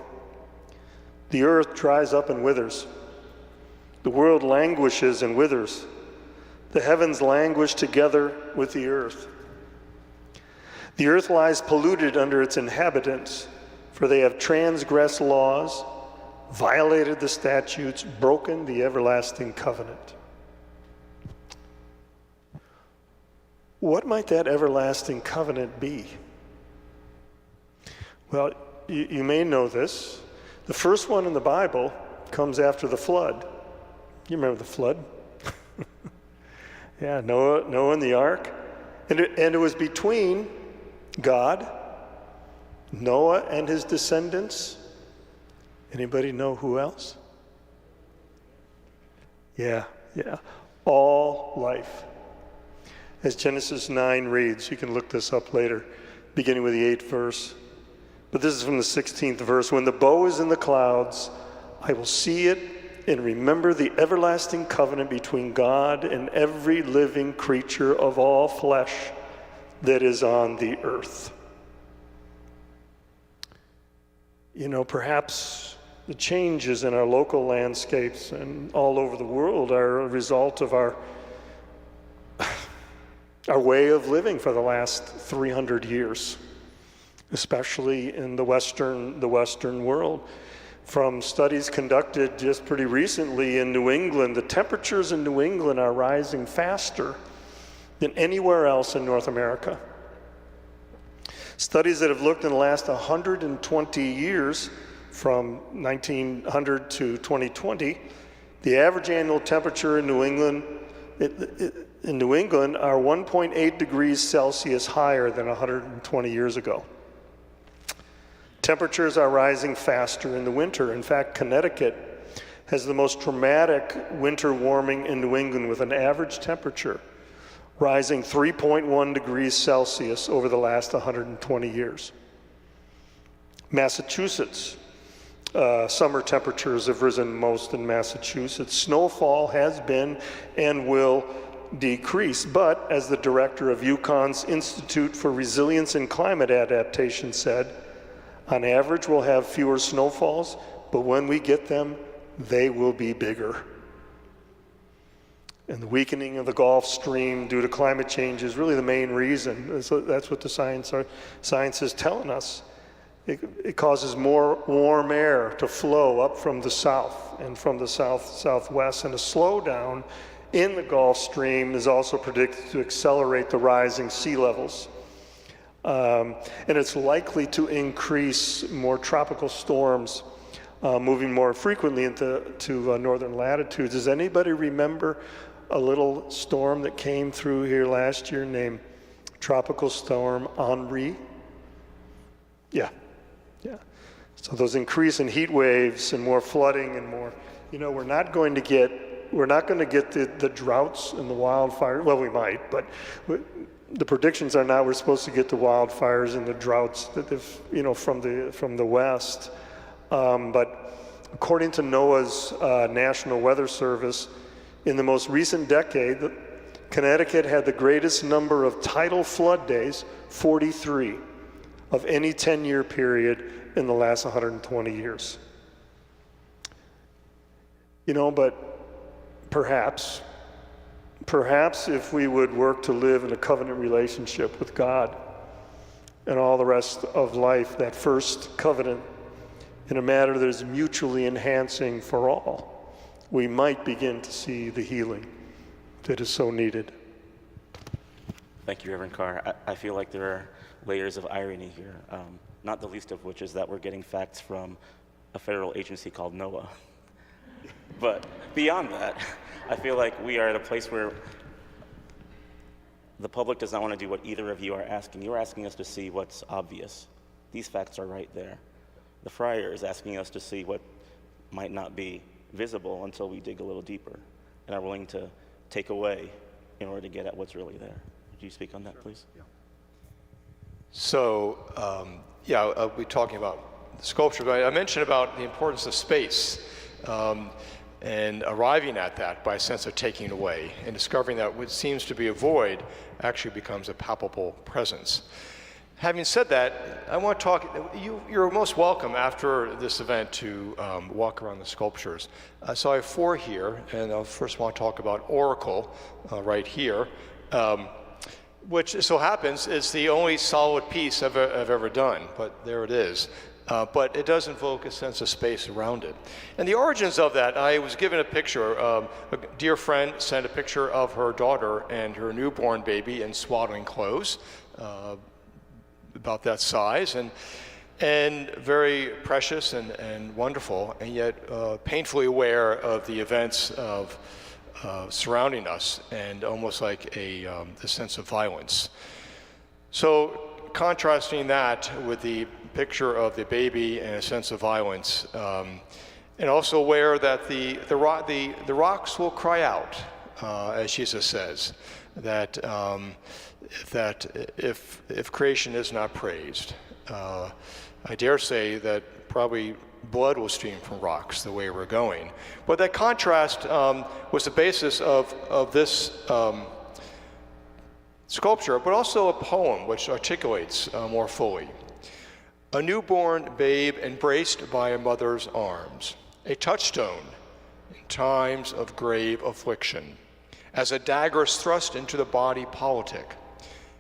Speaker 4: The earth dries up and withers. The world languishes and withers. The heavens languish together with the earth. The earth lies polluted under its inhabitants, for they have transgressed laws, violated the statutes, broken the everlasting covenant. What might that everlasting covenant be? Well, you may know this. The first one in the Bible comes after the flood. You remember the flood? Yeah, Noah and the ark. And it was between God, Noah and his descendants. Anybody know who else? Yeah. All life. As Genesis 9 reads, you can look this up later, beginning with the 8th verse. But this is from the 16th verse. When the bow is in the clouds, I will see it and remember the everlasting covenant between God and every living creature of all flesh that is on the earth. You know, perhaps the changes in our local landscapes and all over the world are a result of our way of living for the last 300 years, especially in the Western world. From studies conducted just pretty recently in New England, the temperatures in New England are rising faster than anywhere else in North America. Studies that have looked in the last 120 years, from 1900 to 2020, the average annual temperature in New England are 1.8 degrees Celsius higher than 120 years ago. Temperatures are rising faster in the winter. In fact, Connecticut has the most dramatic winter warming in New England, with an average temperature rising 3.1 degrees Celsius over the last 120 years. Massachusetts, summer temperatures have risen most in Massachusetts. Snowfall has been and will decrease, but as the director of UConn's Institute for Resilience and Climate Adaptation said, on average we'll have fewer snowfalls, but when we get them, they will be bigger. And the weakening of the Gulf Stream due to climate change is really the main reason. That's what the science is telling us. It causes more warm air to flow up from the south and from the southwest, and a slowdown in the Gulf Stream is also predicted to accelerate the rising sea levels. And it's likely to increase more tropical storms moving more frequently to northern latitudes. Does anybody remember a little storm that came through here last year named Tropical Storm Henri? Yeah. So those increase in heat waves and more flooding and more, we're not going to get the droughts and the wildfires. Well, we might, but the predictions are now we're supposed to get the wildfires and the droughts from the west. But according to NOAA's National Weather Service, in the most recent decade, Connecticut had the greatest number of tidal flood days, 43, of any 10-year period in the last 120 years. But perhaps if we would work to live in a covenant relationship with God and all the rest of life, that first covenant, in a manner that is mutually enhancing for all, we might begin to see the healing that is so needed.
Speaker 3: Thank you, Reverend Carr. I feel like there are layers of irony here, not the least of which is that we're getting facts from a federal agency called NOAA. But beyond that, I feel like we are at a place where The public does not want to do what either of you are asking. You're asking us to see what's obvious. These facts are right there. The friar is asking us to see what might not be visible until we dig a little deeper and are willing to take away in order to get at what's really there. Would you speak on that, please?
Speaker 4: Yeah.
Speaker 6: So, I'll be talking about the sculpture, but I mentioned about the importance of space and arriving at that by a sense of taking away and discovering that what seems to be a void actually becomes a palpable presence. Having said that, I want to talk, you're most welcome after this event to walk around the sculptures. So I have 4 here, and I first want to talk about Oracle right here, which so happens is the only solid piece I've ever done, but there it is. But it does invoke a sense of space around it. And the origins of that, I was given a picture. A dear friend sent a picture of her daughter and her newborn baby in swaddling clothes, about that size, and very precious and wonderful, and yet painfully aware of the events of surrounding us, and almost like the sense of violence. So contrasting that with the picture of the baby and a sense of violence, and also aware that the rocks will cry out, as Jesus says, that if creation is not praised, I dare say that probably blood will stream from rocks the way we're going. But that contrast was the basis of this sculpture, but also a poem which articulates more fully. A newborn babe embraced by a mother's arms, a touchstone in times of grave affliction, as a dagger is thrust into the body politic,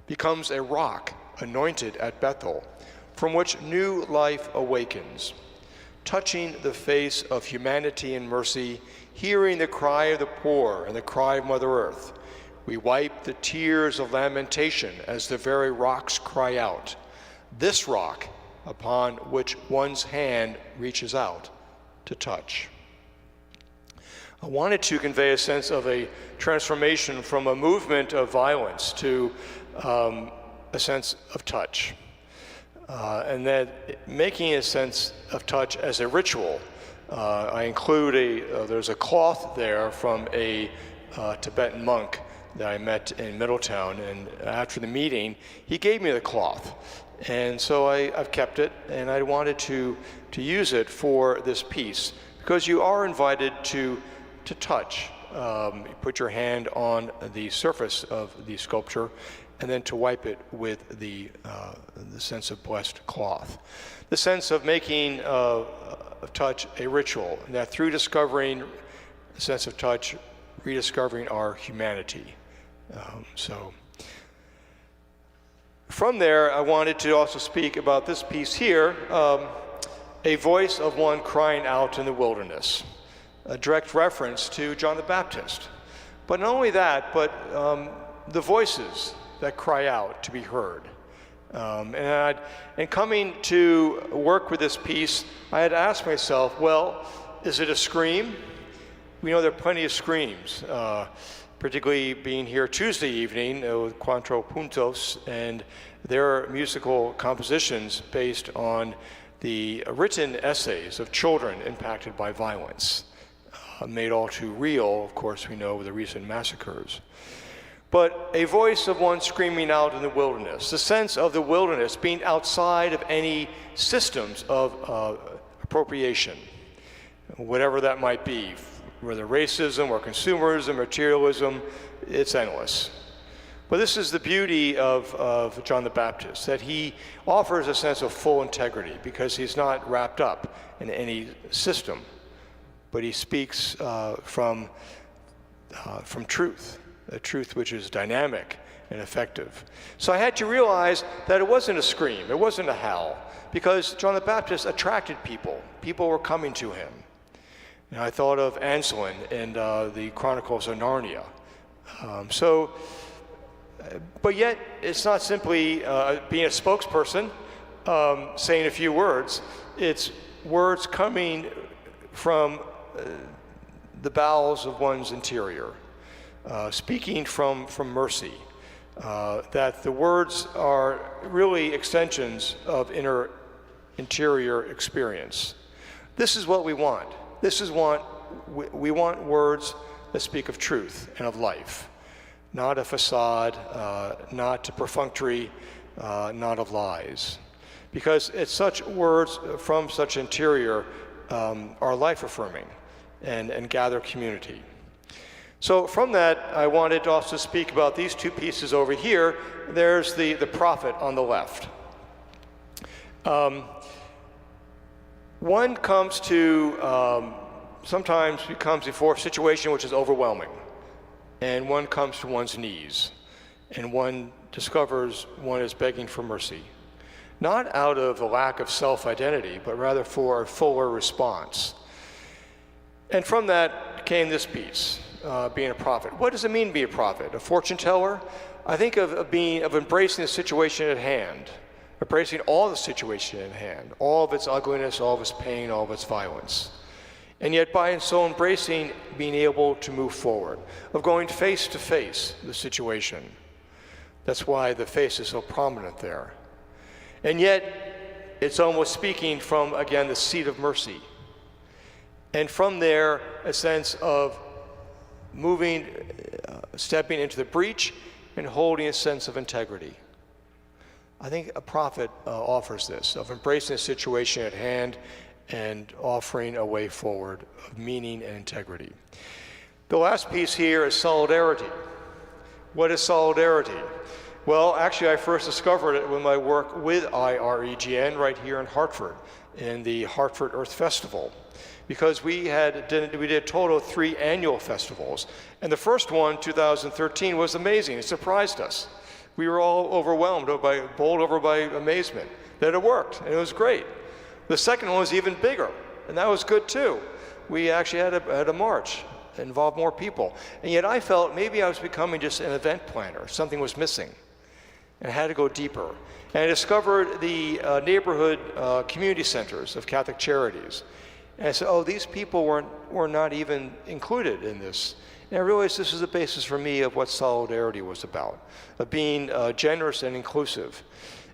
Speaker 6: becomes a rock anointed at Bethel, from which new life awakens, touching the face of humanity and mercy, hearing the cry of the poor and the cry of Mother Earth. We wipe the tears of lamentation as the very rocks cry out. This rock upon which one's hand reaches out to touch. I wanted to convey a sense of a transformation from a movement of violence to a sense of touch. And that making a sense of touch as a ritual. I include there's a cloth there from a Tibetan monk that I met in Middletown, and after the meeting, he gave me the cloth. And so I've kept it, and I wanted to use it for this piece, because you are invited to touch. You put your hand on the surface of the sculpture, and then to wipe it with the sense of blessed cloth. The sense of making touch a ritual, and that through discovering a sense of touch, rediscovering our humanity. So from there, I wanted to also speak about this piece here, a voice of one crying out in the wilderness, a direct reference to John the Baptist. But not only that, but the voices that cry out to be heard. And coming to work with this piece, I had asked myself, well, is it a scream? We know there are plenty of screams, particularly being here Tuesday evening with Cuatro Puntos and their musical compositions based on the written essays of children impacted by violence, made all too real, of course, we know, with the recent massacres. But a voice of one screaming out in the wilderness, the sense of the wilderness being outside of any systems of appropriation, whatever that might be, whether racism or consumerism, materialism, it's endless. But this is the beauty of John the Baptist, that he offers a sense of full integrity because he's not wrapped up in any system, but he speaks from truth, a truth which is dynamic and effective. So I had to realize that it wasn't a scream, it wasn't a howl, because John the Baptist attracted people. People were coming to him. And I thought of Anselm in the Chronicles of Narnia. But yet, it's not simply being a spokesperson, saying a few words. It's words coming from the bowels of one's interior, speaking from mercy, that the words are really extensions of interior experience. This is what we want. We want words that speak of truth and of life, not a facade, not perfunctory, not of lies. Because it's such words from such interior are life-affirming and gather community. So from that, I wanted to also speak about these two pieces over here. There's the prophet on the left. One comes to, sometimes comes before a situation which is overwhelming, and one comes to one's knees, and one discovers one is begging for mercy. Not out of a lack of self-identity, but rather for a fuller response. And from that came this piece, being a prophet. What does it mean to be a prophet? A fortune teller? I think of embracing the situation at hand, embracing all the situation at hand, all of its ugliness, all of its pain, all of its violence. And yet by so embracing, being able to move forward, of going face to face the situation. That's why the face is so prominent there. And yet, it's almost speaking from, again, the seat of mercy. And from there, a sense of moving, stepping into the breach and holding a sense of integrity. I think a prophet offers this, of embracing the situation at hand and offering a way forward of meaning and integrity. The last piece here is solidarity. What is solidarity? Well, actually, I first discovered it with my work with IREGN right here in Hartford, in the Hartford Earth Festival, because we did a total of 3 annual festivals. And the first one, 2013, was amazing. It surprised us. We were all bowled over by amazement that it worked, and it was great. The second one was even bigger, and that was good too. We actually had a march that involved more people. And yet I felt maybe I was becoming just an event planner. Something was missing. And I had to go deeper. And I discovered the neighborhood community centers of Catholic Charities. And I said, oh, these people were not even included in this. And I realized this is the basis for me of what solidarity was about, of being generous and inclusive.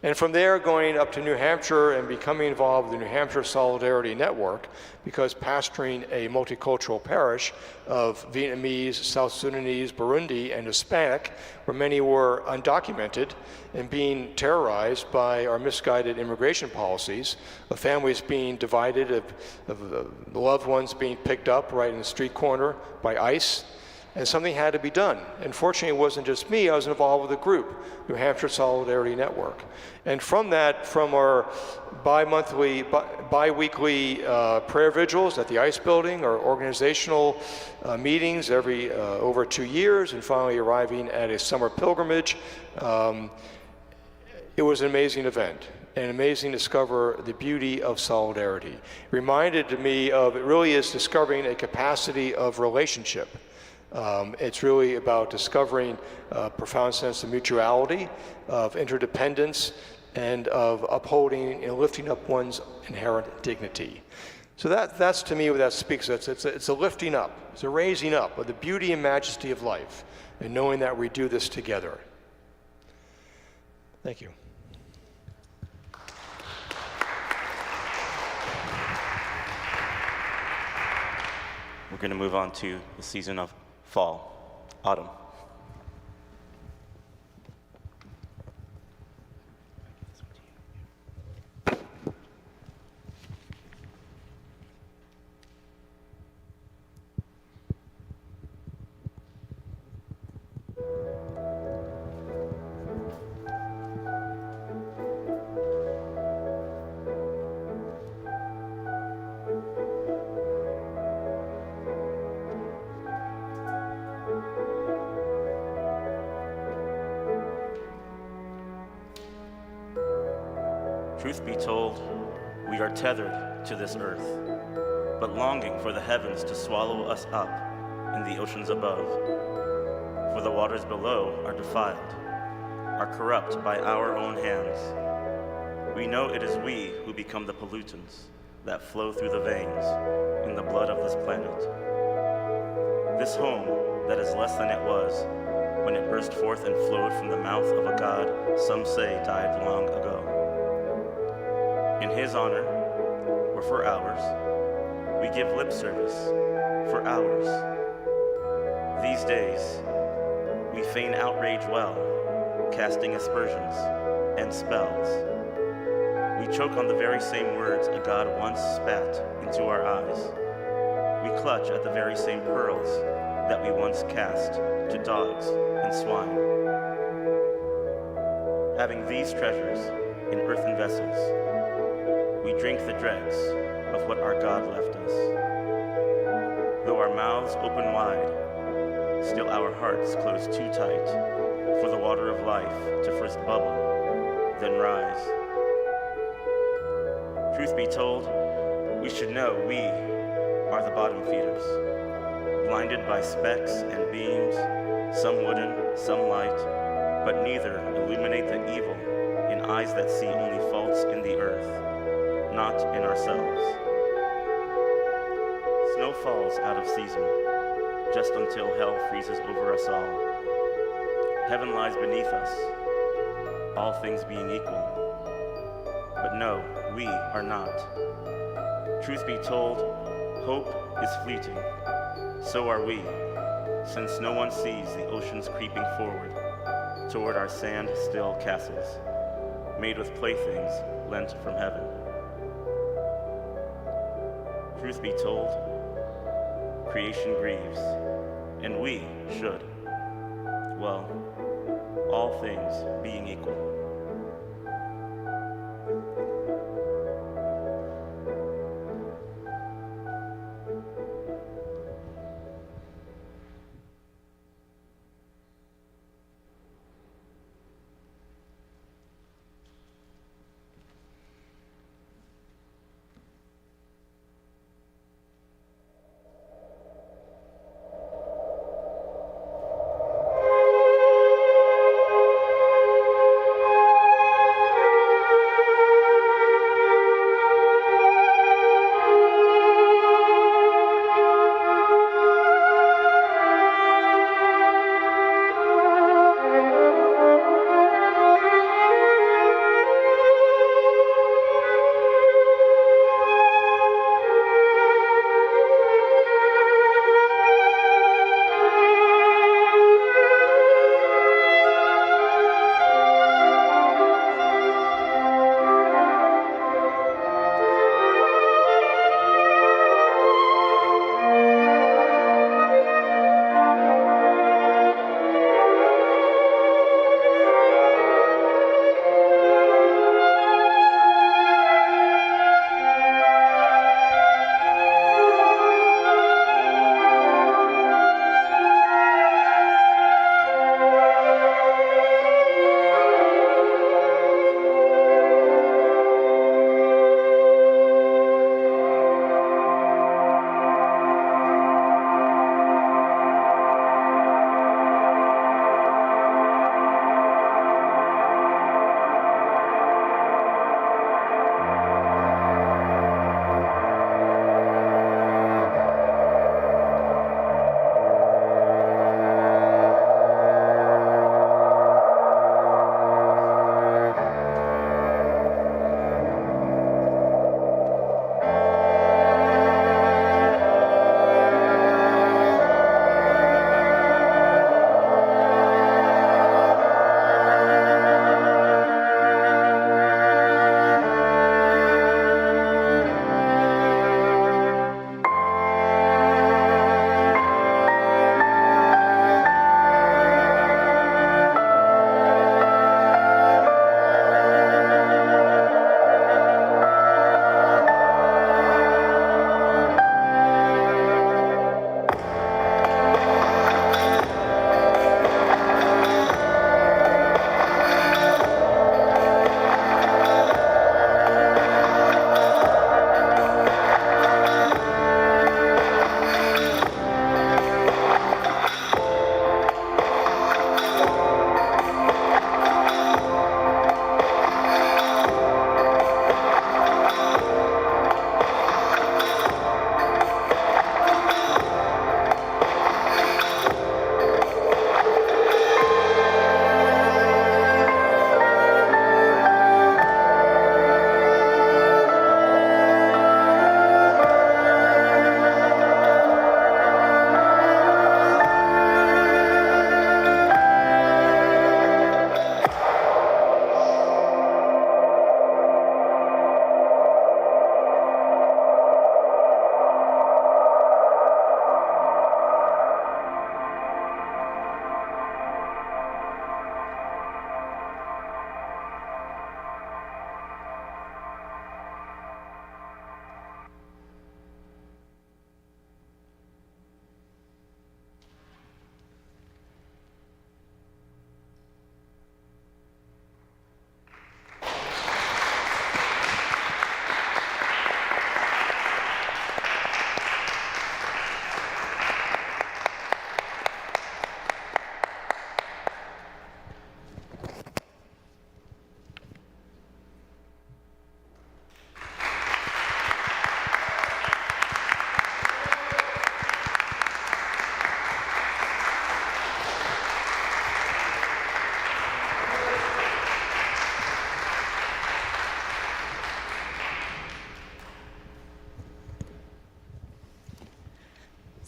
Speaker 6: And from there, going up to New Hampshire and becoming involved with the New Hampshire Solidarity Network, because pastoring a multicultural parish of Vietnamese, South Sudanese, Burundi, and Hispanic, where many were undocumented and being terrorized by our misguided immigration policies, of families being divided, of loved ones being picked up right in the street corner by ICE. And something had to be done. And fortunately, it wasn't just me. I was involved with a group, New Hampshire Solidarity Network. And from that, from our bi-weekly prayer vigils at the ICE building, our organizational meetings every over 2 years, and finally arriving at a summer pilgrimage, it was an amazing event. And amazing to discover the beauty of solidarity. It reminded me of, it really is discovering a capacity of relationship. It's really about discovering a profound sense of mutuality, of interdependence, and of upholding and lifting up one's inherent dignity. So that's to me what that speaks. It's a lifting up, it's a raising up of the beauty and majesty of life, and knowing that we do this together. Thank you.
Speaker 3: We're going to move on to the season of fall, autumn. Truth be told, we are tethered to this earth, but longing for the heavens to swallow us up in the oceans above. For the waters below are defiled, are corrupt by our own hands. We know it is we who become the pollutants that flow through the veins in the blood of this planet. This home that is less than it was when it burst forth and flowed from the mouth of a god some say died long ago. In his honor, or for ours, we give lip service for hours. These days, we feign outrage well, casting aspersions and spells. We choke on the very same words a god once spat into our eyes. We clutch at the very same pearls that we once cast to dogs and swine. Having these treasures in earthen vessels, we drink the dregs of what our God left us. Though our mouths open wide, still our hearts close too tight for the water of life to first bubble, then rise. Truth be told, we should know we are the bottom feeders, blinded by specks and beams, some wooden, some light, but neither illuminate the evil in eyes that see only faults in the earth, not in ourselves. Snow falls out of season, just until hell freezes over us all. Heaven lies beneath us, all things being equal. But no, we are not. Truth be told, hope is fleeting. So are we, since no one sees the oceans creeping forward toward our sand-still castles, made with playthings lent from heaven. Truth be told, creation grieves, and we should. Well, all things being equal.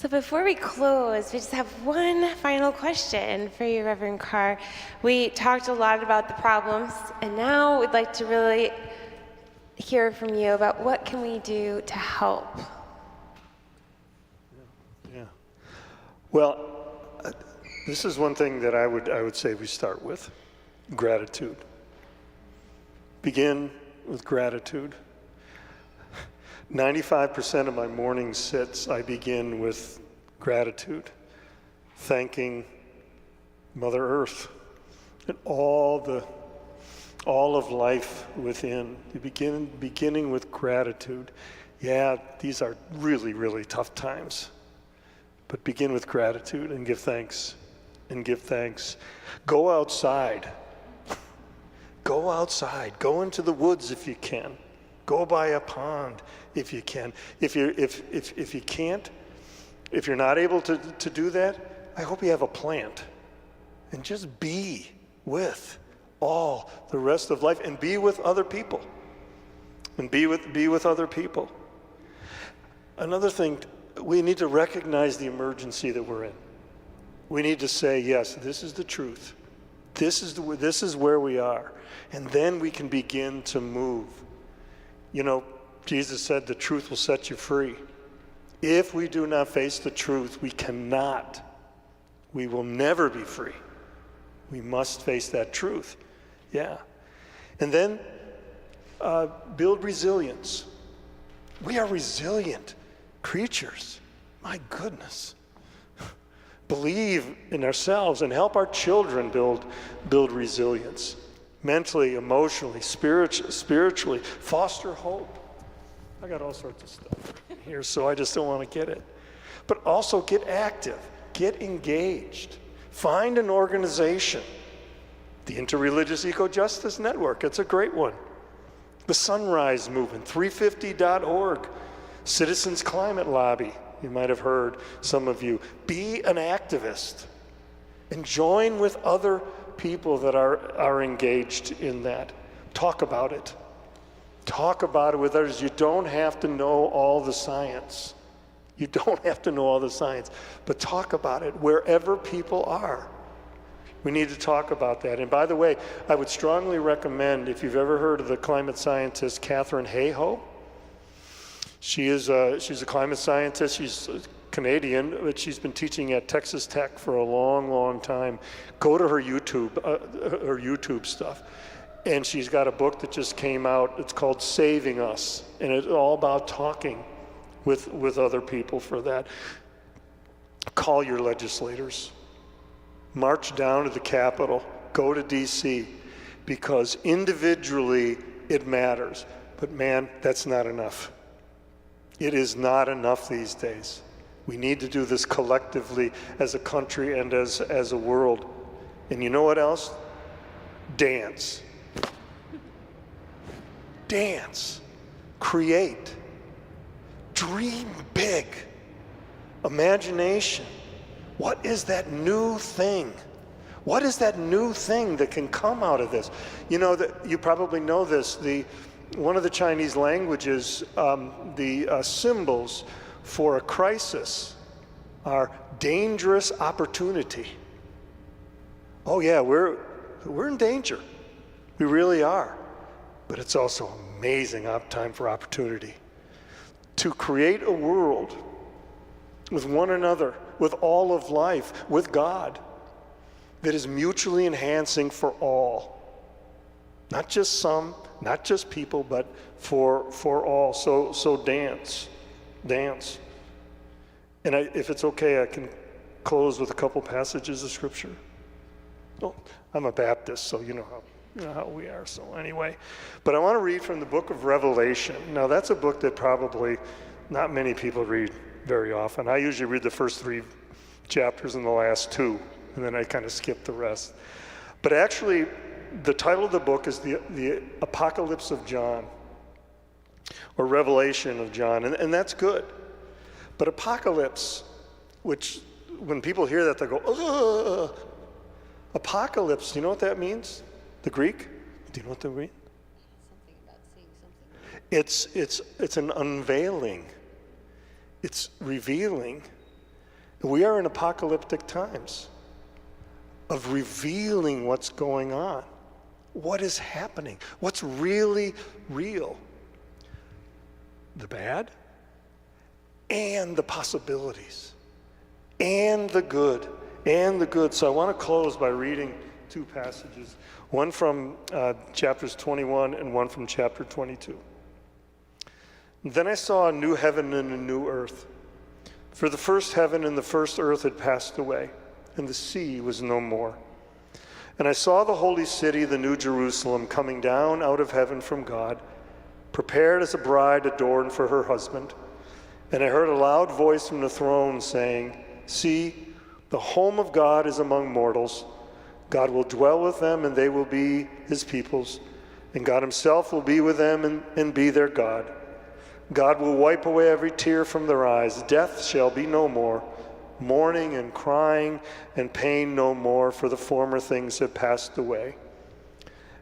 Speaker 2: So before we close, we just have one final question for you, Reverend Carr. We talked a lot about the problems, and now we'd like to really hear from you about what can we do to help.
Speaker 4: Yeah. Well, this is one thing that I would say we start with: gratitude. Begin with gratitude. 95% of my morning sits, I begin with gratitude, thanking Mother Earth and all of life within. You beginning with gratitude. Yeah, these are really, really tough times, but begin with gratitude and give thanks, and give thanks. Go outside. Go outside. Go into the woods if you can. Go by a pond if you can. If you can't, if you're not able to do that, I hope you have a plant. And just be with all the rest of life, and be with other people. And be with other people. Another thing, we need to recognize the emergency that we're in. We need to say, yes, this is the truth. This is where we are. And then we can begin to move. You know, Jesus said the truth will set you free. If we do not face the truth, we will never be free. We must face that truth. Yeah. And then build resilience. We are resilient creatures. My goodness. Believe in ourselves and help our children build resilience. Mentally, emotionally, spiritually, foster hope. I got all sorts of stuff here, so I just don't want to get it. But also get active, get engaged. Find an organization. The Interreligious Eco-Justice Network, it's a great one. The Sunrise Movement, 350.org. Citizens Climate Lobby, you might have heard, some of you. Be an activist and join with other people that are engaged in that. Talk about it. Talk about it with others. You don't have to know all the science. You don't have to know all the science, but talk about it wherever people are. We need to talk about that. And by the way, I would strongly recommend, if you've ever heard of the climate scientist Katharine Hayhoe, she's a climate scientist. She's Canadian, but she's been teaching at Texas Tech for a long, long time. Go to her YouTube stuff. And she's got a book that just came out. It's called Saving Us. And it's all about talking with other people for that. Call your legislators. March down to the Capitol. Go to DC. Because individually it matters. But man, that's not enough. It is not enough these days. We need to do this collectively as a country and as a world. And you know what else? Dance. Dance. Create. Dream big. Imagination. What is that new thing? What is that new thing that can come out of this? You know, you probably know this. One of the Chinese languages, the symbols for a crisis are dangerous opportunity. Oh yeah, we're in danger. We really are. But it's also amazing time for opportunity. To create a world with one another, with all of life, with God, that is mutually enhancing for all. Not just some, not just people, but for all. So dance. Dance. And if it's okay, I can close with a couple passages of Scripture. Oh, I'm a Baptist, so you know how we are. So anyway, but I want to read from the book of Revelation. Now that's a book that probably not many people read very often. I usually read the first 3 chapters and the last 2, and then I kind of skip the rest. But actually, the title of the book is the Apocalypse of John, or Revelation of John, and that's good. But apocalypse, which when people hear that, they go, ugh. Apocalypse, do you know what that means? The Greek? Do you know what that means?
Speaker 5: Something about seeing something.
Speaker 4: It's an unveiling. It's revealing. We are in apocalyptic times of revealing what's going on, what is happening, what's really real, the bad and the possibilities and the good. So I want to close by reading two passages, one from chapters 21 and one from chapter 22. Then I saw a new heaven and a new earth. For the first heaven and the first earth had passed away, and the sea was no more. And I saw the holy city, the new Jerusalem, coming down out of heaven from God, prepared as a bride adorned for her husband. And I heard a loud voice from the throne saying, "See, the home of God is among mortals. God will dwell with them, and they will be his peoples. And God himself will be with them and be their God. God will wipe away every tear from their eyes. Death shall be no more. Mourning and crying and pain no more, for the former things have passed away."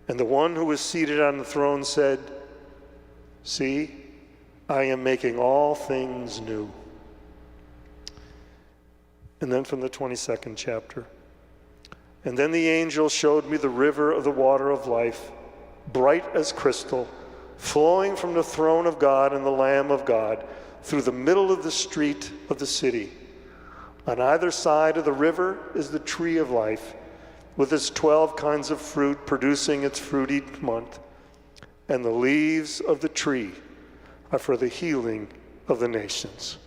Speaker 4: And the one who was seated on the throne said, "See, I am making all things new." And then from the 22nd chapter. And then the angel showed me the river of the water of life, bright as crystal, flowing from the throne of God and the Lamb of God, through the middle of the street of the city. On either side of the river is the tree of life, with its 12 kinds of fruit, producing its fruit each month. And the leaves of the tree are for the healing of the nations.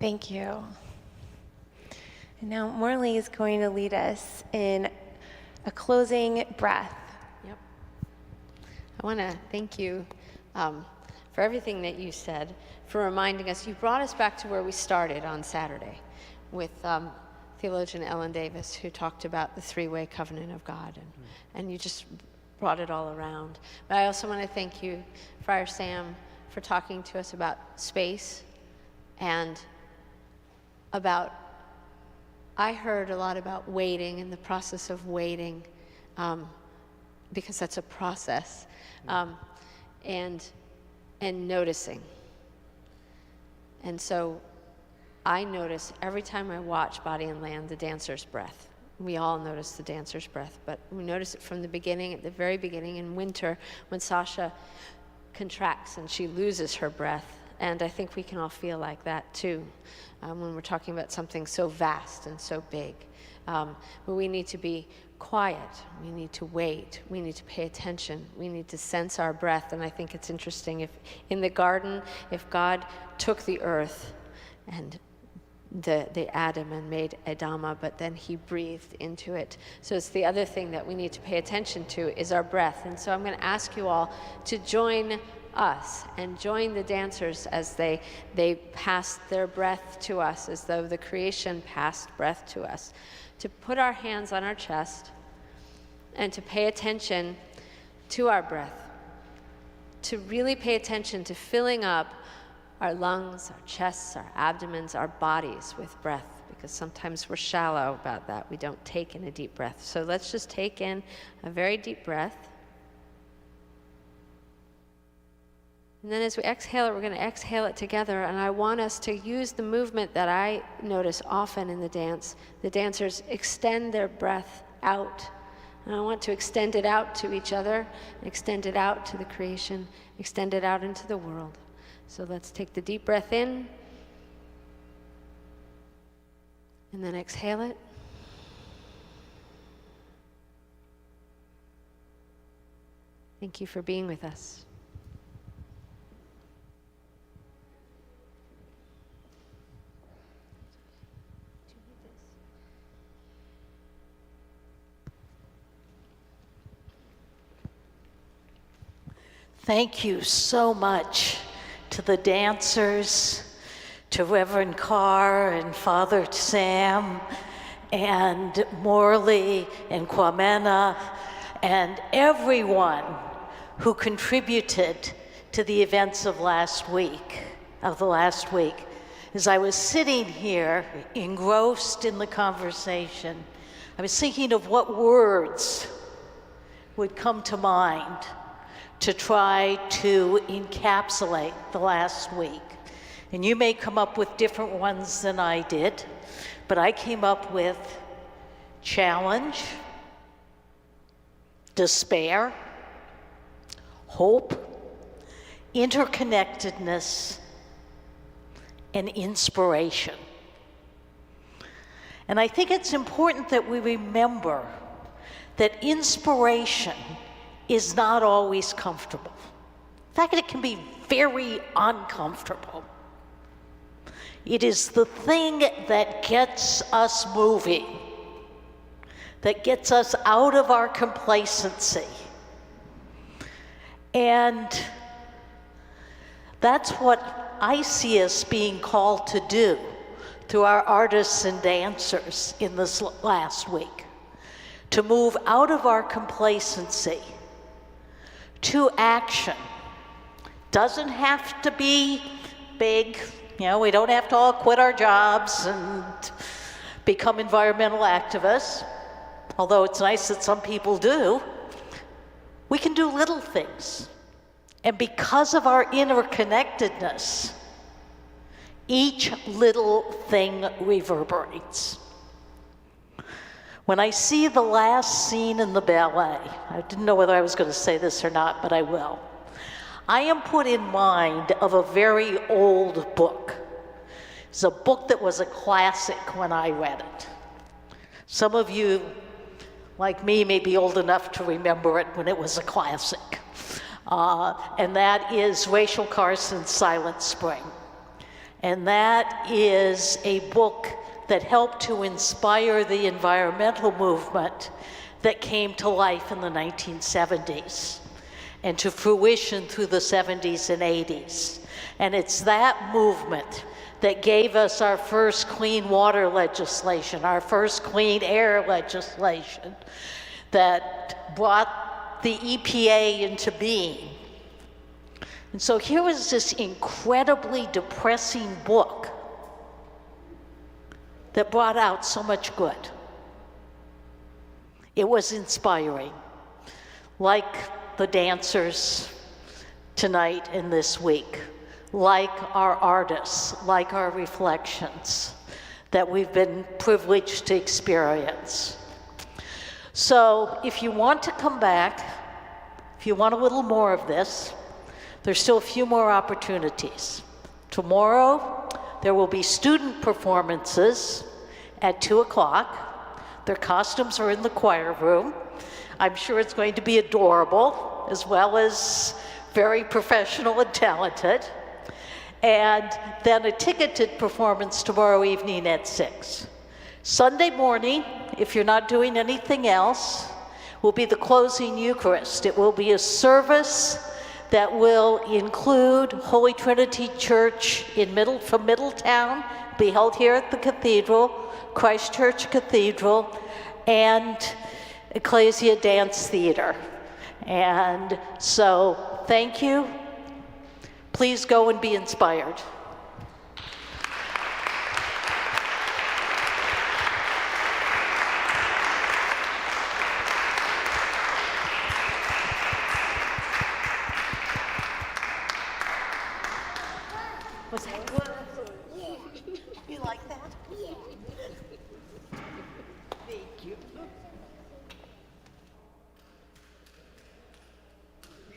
Speaker 2: Thank you. And now Morley is going to lead us in a closing breath.
Speaker 5: Yep. I want to thank you for everything that you said, for reminding us. You brought us back to where we started on Saturday with theologian Ellen Davis, who talked about the three-way covenant of God, and you just brought it all around. But I also want to thank you, Friar Sam, for talking to us about space and about, I heard a lot about waiting and the process of waiting, because that's a process, and noticing. And so I notice every time I watch Body and Land, the dancer's breath. We all notice the dancer's breath, but we notice it from the beginning, at the very beginning in winter, when Sasha contracts and she loses her breath. And I think we can all feel like that too, when we're talking about something so vast and so big. But we need to be quiet, we need to wait, we need to pay attention, we need to sense our breath. And I think it's interesting, if in the garden, if God took the earth and the Adam and made Adama, but then he breathed into it. So it's the other thing that we need to pay attention to is our breath. And so I'm going to ask you all to join us and join the dancers as they pass their breath to us, as though the creation passed breath to us, to put our hands on our chest and to pay attention to our breath, to really pay attention to filling up our lungs, our chests, our abdomens, our bodies with breath, because sometimes we're shallow about that. We don't take in a deep breath. So let's just take in a very deep breath. And then as we exhale it, we're going to exhale it together. And I want us to use the movement that I notice often in the dance. The dancers extend their breath out. And I want to extend it out to each other, extend it out to the creation, extend it out into the world. So let's take the deep breath in, and then exhale it. Thank you for being with us.
Speaker 1: Thank you so much to the dancers, to Reverend Carr and Father Sam, and Morley and Kwamena, and everyone who contributed to the events of the last week. As I was sitting here, engrossed in the conversation, I was thinking of what words would come to mind to try to encapsulate the last week. And you may come up with different ones than I did, but I came up with challenge, despair, hope, interconnectedness, and inspiration. And I think it's important that we remember that inspiration is not always comfortable. In fact, it can be very uncomfortable. It is the thing that gets us moving, that gets us out of our complacency. And that's what I see us being called to do through our artists and dancers in this last week, to move out of our complacency to action. Doesn't have to be big. You know, we don't have to all quit our jobs and become environmental activists, although it's nice that some people do. We can do little things. And because of our interconnectedness, each little thing reverberates. When I see the last scene in the ballet, I didn't know whether I was going to say this or not, but I will. I am put in mind of a very old book. It's a book that was a classic when I read it. Some of you, like me, may be old enough to remember it when it was a classic. And that is Rachel Carson's Silent Spring. And that is a book that helped to inspire the environmental movement that came to life in the 1970s and to fruition through the 70s and 80s. And it's that movement that gave us our first clean water legislation, our first clean air legislation, that brought the EPA into being. And so here was this incredibly depressing book that brought out so much good. It was inspiring, like the dancers tonight and this week, like our artists, like our reflections that we've been privileged to experience. So if you want to come back, if you want a little more of this, there's still a few more opportunities. Tomorrow, there will be student performances at 2 o'clock. Their costumes are in the choir room. I'm sure it's going to be adorable, as well as very professional and talented. And then a ticketed performance tomorrow evening at 6. Sunday morning, if you're not doing anything else, will be the closing Eucharist. It will be a service that will include Holy Trinity Church from Middletown, be held here at the Cathedral, Christ Church Cathedral, and Ekklesia Dance Theater. And so, thank you. Please go and be inspired. Was that good? Yeah. You like that? Yeah. Thank you.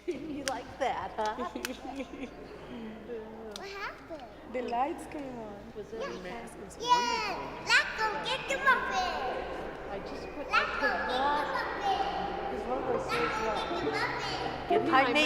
Speaker 1: You like that, huh?
Speaker 7: What happened?
Speaker 8: The lights came on.
Speaker 1: Was it
Speaker 8: It's
Speaker 7: Yeah, let's go get the muffin.
Speaker 1: I just put
Speaker 7: Let's go get the muffin.
Speaker 1: because one of those things
Speaker 7: Get the muffin.
Speaker 1: behind me.